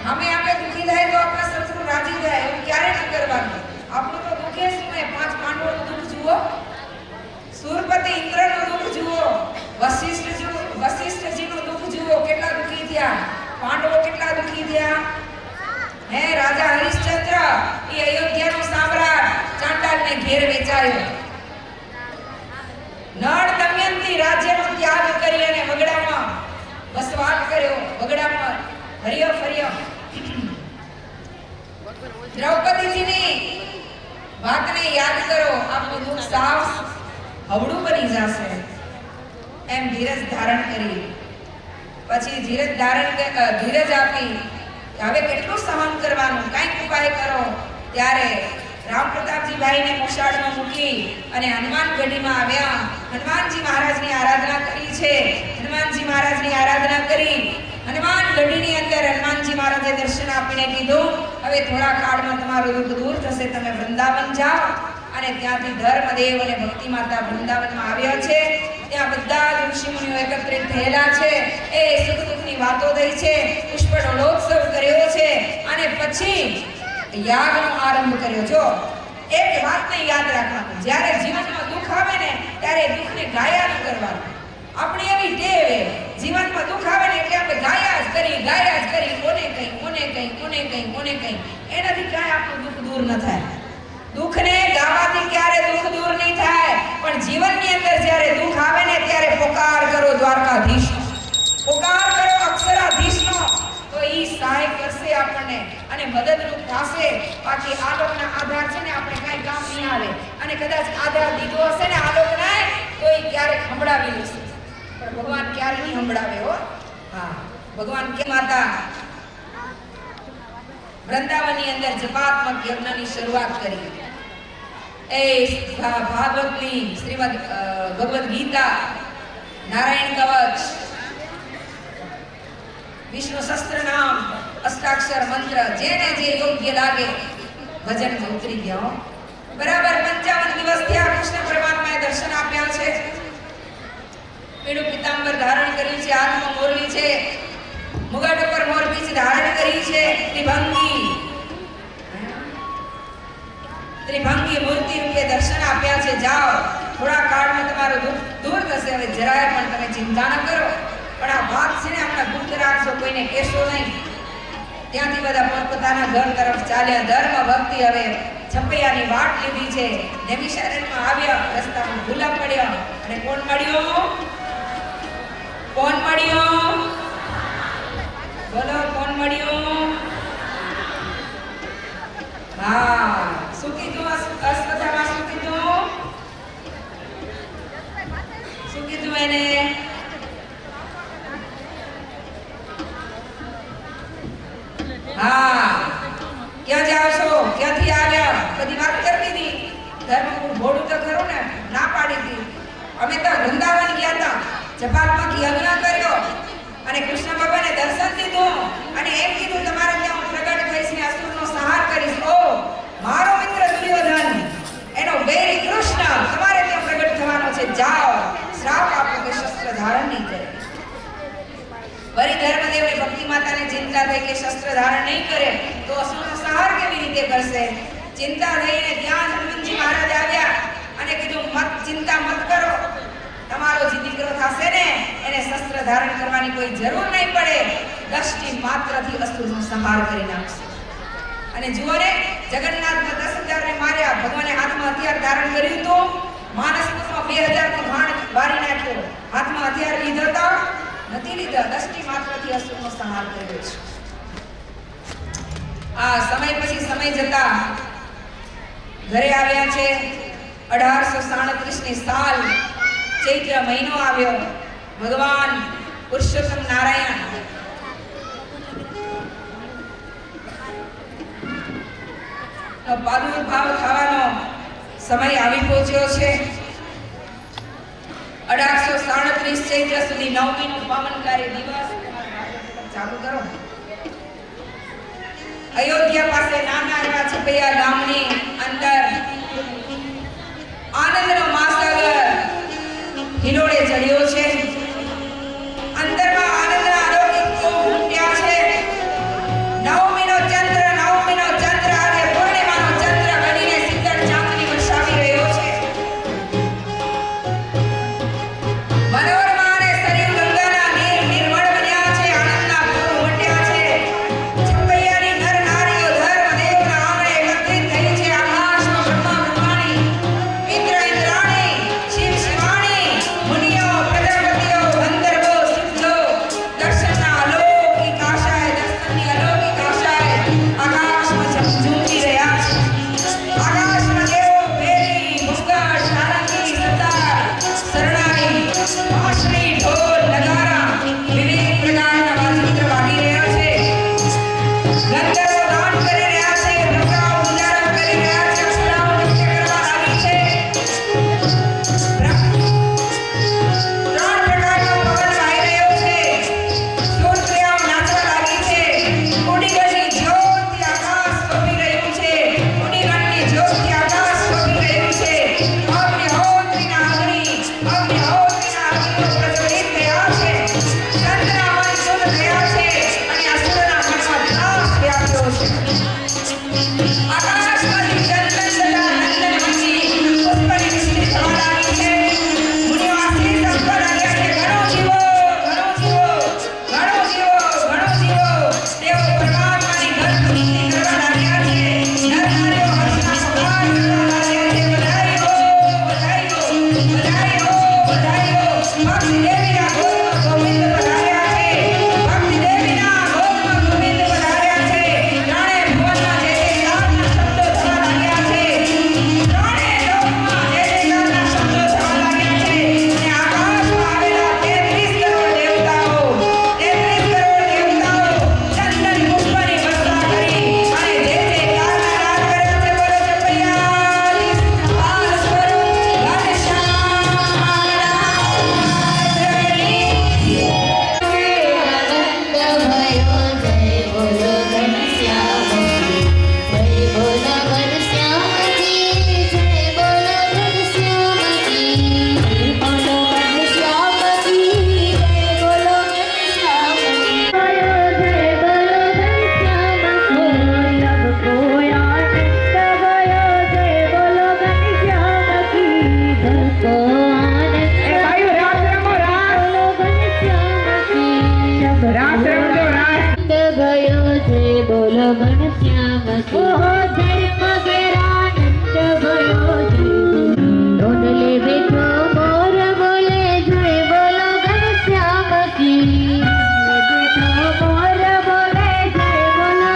આપણે દુઃખી થાય તો આપણા સસરું રાજી થાય એવું ક્યારે ન કરવાનું. આપણું તો દુઃખે શું એ 5 પાંડવોનું દુઃખ જુઓ, સુરપતિ ઇન્દ્રનું દુઃખ જુઓ, વશિષ્ઠજીનું દુઃખ જુઓ, કેટલા દુઃખી થયા. પાંડવો કેટલા દુઃખી થયા. હે રાજા હરિશ્ચંદ્ર એ અયોધ્યાનો સામ્રાટ ચાંડાલને ઘેર વેચાયો. નળ દમયંતી રાજ્યનો ત્યાગ કરી અને વગડામાં વસવાટ કર્યો. વગડામાં હરિયો ફર્યો. દ્રૌપદીજીની વાતને યાદ કરો, આપણું દુઃખ સાવ હવડું બની જશે. એમ ધીરજ ધારણ કરી. પછી ધીરજ આપી. હવે કેટલું સહન કરવાનું, કાંઈક ઉપાય કરો. ત્યારે રામ પ્રતાપજી ભાઈને મોસાળમાં મૂકી અને હનુમાન ગઢીમાં આવ્યા. હનુમાનજી મહારાજની આરાધના કરી છે. હનુમાનજી મહારાજની આરાધના કરી. હનુમાન ગઢીની અંદર હનુમાનજી મહારાજે દર્શન આપીને કીધું, હવે થોડા કાળમાં તમારું દુઃખ દૂર થશે, તમે વૃંદાવન જાઓ. અને ત્યાંથી ધર્મદેવ અને ભક્તિ માતા વૃંદાવનમાં આવ્યા છે. ત્યાં બધા જ ઋષિમુનિઓ એકત્રિત થયેલા છે. એ સુખ દુઃખની વાતો થઈ છે. પુષ્પ ડોલોત્સવ કર્યો છે અને પછી યાગનો આરંભ કર્યો. જો એક વાતને યાદ રાખવાનું, જ્યારે જીવનમાં દુઃખ આવે ને ત્યારે દુઃખને ગાયા ન કરવાનું. આપણી એવી ટેવ છે, જીવનમાં દુઃખ આવે ને એટલે આપણે ગાયા જ કરી, કોને કઈ. એનાથી કાંઈ આપણું દુઃખ દૂર ન થાય. દુઃખને ગાવાથી ક્યારે દુઃખ દૂર નહીં થાય. પણ જીવનની અંદર જ્યારે દુઃખ આવે ને ત્યારે પોકાર કરો દ્વારકાધીશનો, પોકાર કરો અક્ષરાધીશનો, તો ઈ સહાય કરશે આપણને અને મદદરૂપ થશે. બાકી આ લોકના આધાર છે ને આપણે કાંઈ કામ નહીં આવે. અને કદાચ આધાર દીધો હશે ને આ લોકને તો ઈ ક્યારેક સંભળાવી લેશે, પણ ભગવાન ક્યારે નહીં સંભળાવે હો. હા, ભગવાન કે માતા વૃંદાવનની અંદર જપાત્મક યજ્ઞની શરૂઆત કરી. એ ભાગવતની શ્રીમદ ભગવદ ગીતા, નારાયણ કવચ, વિષ્ણુ સહસ્ત્ર નામ, અષ્ટાક્ષર મંત્ર, જેને જે યોગ્ય લાગે ભજન ઉતરી ગયા. બરાબર 55 દિવસ થયા કૃષ્ણ પરમાત્માએ દર્શન આપ્યા છે. પીળું પિતાંબર ધારણ કર્યું છે, હાથમાં મોરલી છે, મુગટ ઉપર મોરપીંછ ધારણ કરી છે. ત્રિભંગી મૂર્તિ રૂપે દર્શન આપ્યા છે. જાઓ, થોડા કાળમાં તમારું દુઃખ દૂર થશે. હવે જરાય પણ તમે ચિંતા ન કરો. પણ આ વાત છે ને આપણા ગુપ્ત રાખજો, કોઈને કહેશો નહીં. ત્યાંથી બધા પોતપોતાના ઘર તરફ ચાલ્યા. ધર્મ ભક્તિ હવે છપૈયાની વાટ લીધી છે. નૈમિષારણ્યમાં આવ્યા, રસ્તામાં ભૂલા પડ્યા અને કોણ મળ્યો? બોલો, કોણ મળ્યું? હા, શું કીધું? અસ્વથામાં શું કીધું? એને? હા, ક્યાં જાવ છો? ક્યાંથી આવ્યા? બધી વાત કરી દીધી. ધર્મપુર ભોળું તો ખરું ને, ના પાડી હતી. અમે તો વૃંદાવન ગયા હતા, જપાલમાં યજ્ઞ કર્યો અને કૃષ્ણ ભગવાને દર્શન દીધું અને એમ કીધું તમારા ત્યાં હું પ્રગટ થઈશ ને અસુરનો સંહાર કરીશ. ઓ મારો મિત્ર દુર્યોધન, એનો વૈરી કૃષ્ણ તમારે ત્યાં પ્રગટ થવાનો છે. જાઓ, શ્રાપ આપો કે શસ્ત્ર ધારણ નહીં કરે. વરી ધર્મદેવની ભક્તિ માતાને ચિંતા થઈ કે શસ્ત્ર ધારણ નહીં કરે તો અસુરનો સંહાર કેવી રીતે કરશે. ચિંતા થઈને ત્યાં હનુમાનજી મહારાજ આવ્યા અને કીધું મત ચિંતા મત કરો, તમારો જે દીકરો થશે ને એને શસ્ત્ર ધારણ કરવાની કોઈ જરૂર નહીં પડે. દૃષ્ટિ માત્રથી અસુરનો સંહાર કરી નાખશે. અને જુઓ ને, જગન્નાથના 10,000 ને માર્યા, ભગવાને હાથમાં હથિયાર ધારણ કર્યું તો માનસપુરમાં 2000 નો બાણ બારી નાખ્યો. હાથમાં હથિયાર લીધો તો નથી લીધા, દૃષ્ટિ માત્રથી અસુરનો સંહાર કર્યો છે. આ સમય પછી સમય જતા ઘરે આવ્યા છે. 1837 ની સાલ, ચૈત્ર મહિનો આવ્યો. ભગવાન પુરુષોત્તમ નારાયણ નો પ્રાદુર્ભાવ થવાનો સમય આવી પહોંચ્યો છે. 1837 ચૈત્ર સુધી 9મી નો પાવનકારી દિવસ. ચાલુ કરો. અયોધ્યા પાસે નાના એવા છપૈયા ગામની અંદર આનંદનો મહાસાગર હિલોળે ચડ્યો છે. ઘનશ્યામ કી ધર્મ ઘેરાનંદ ભયો ટોડલે બેઠો મોર બોલે જય બોલો ઘનશ્યામ કી મોર બોલે જય બોલો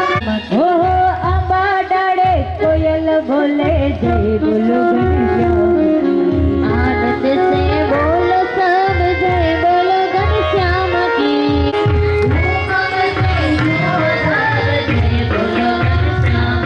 ઓહો આંબા ડાળે કોયલ બોલે જય બોલો ઘનશ્યામ आनंद से बोलो सब जय बोलो घनश्याम की जय बोलो घनश्याम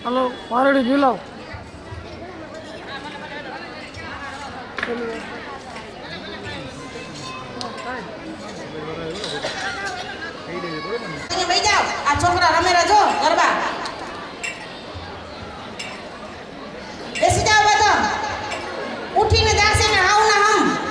હલો પારડી જિલ્લો અહીંયા બેસી જાઓ આ છોકરા રમેરા જો ગરબા બેસી જાઓ બધા ઉઠીને જાશે ને આવ ના હમ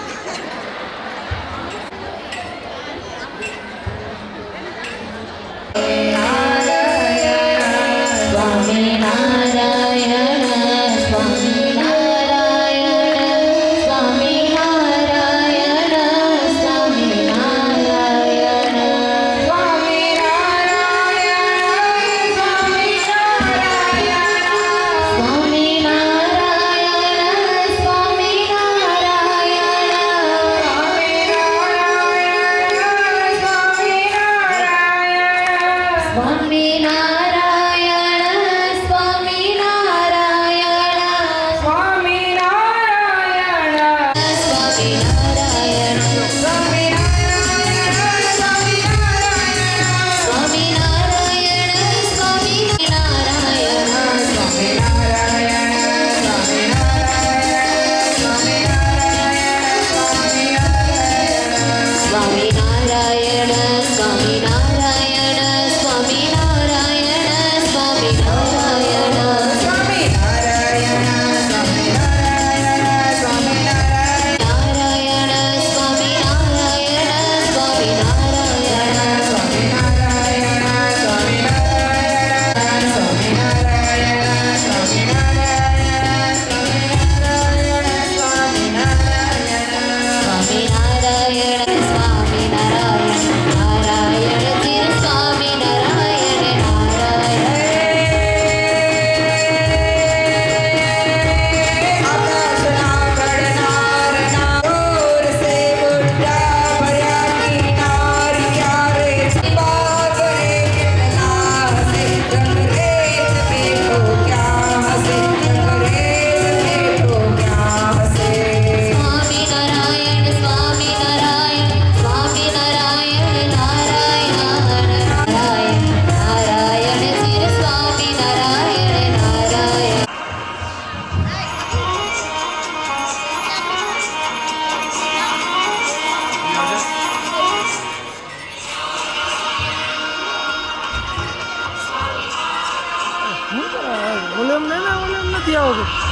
સ્વામિનારાયણ સ્વામિનારાયણ સ્વામિનારાયણ વોલ્યુમ નહીં ને વોલ્યુમ નથી આવતું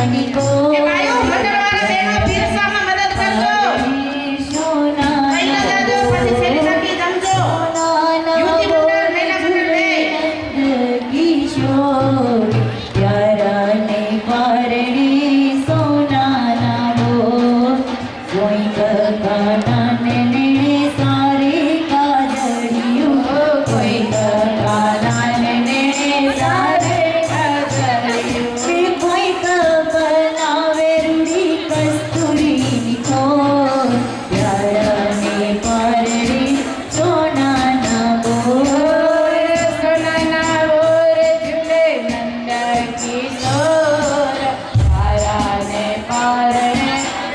રાની કો એ બાયો મંડળવાળા બહેનો પીરસામાં મદદ કરજો કઈ ન જાજો પછી છેલ્લી તકી જમજો યુવતી મંડળ મહિલા મંડળ બે કિશોર પ્યારાને પારણી સોનાના બોર કોઈ કાનાને ને સારે કાજળિયું કોઈ કાનાને ને સારે કાજળિયું કોઈ બનાવે રૂડી કસ્તુરીની ખોર પ્યારાને પારણી સોનાના બોર સોનાના બોર ઝૂલે નંદ કિશોર પારાને પારણે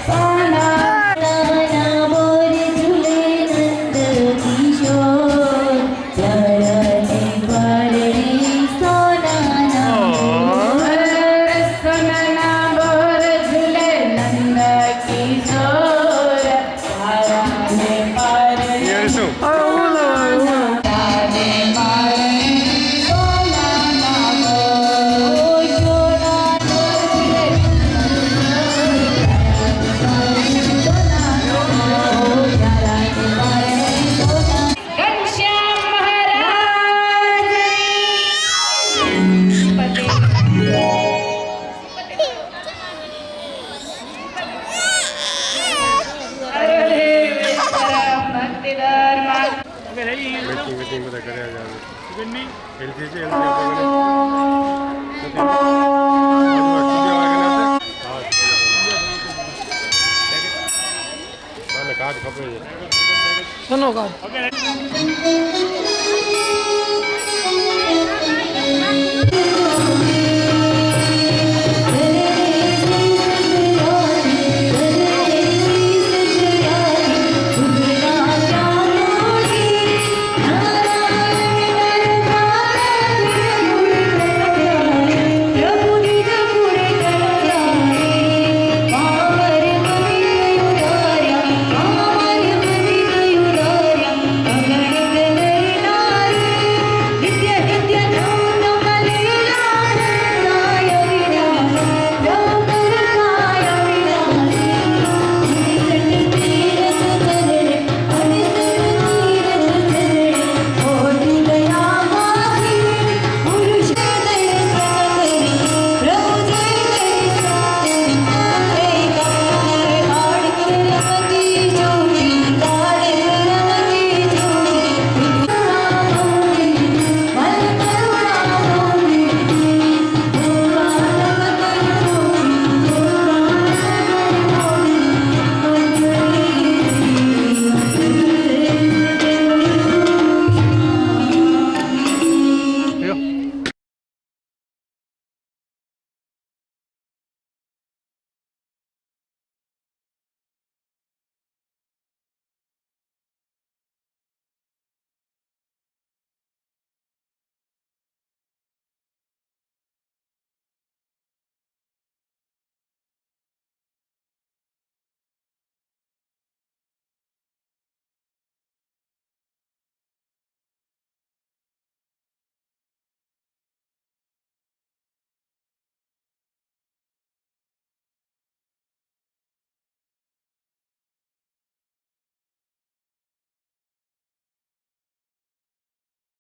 સોનાના બોર ઝૂલે નંદ કિશોર પ્યારાને પારણે સોનાના બોર સોનાના બોર ઝૂલે નંદ કિશોર પારાને પારણે હવે હું તારે મારે સોનાના બોર સોનાનો ઝૂલે ઘનશ્યામ મહારાજ મીટિંગ બધા કર્યા જ આવે એલસી છે કાર્ડ ખબર છે શેનો કાર્ડ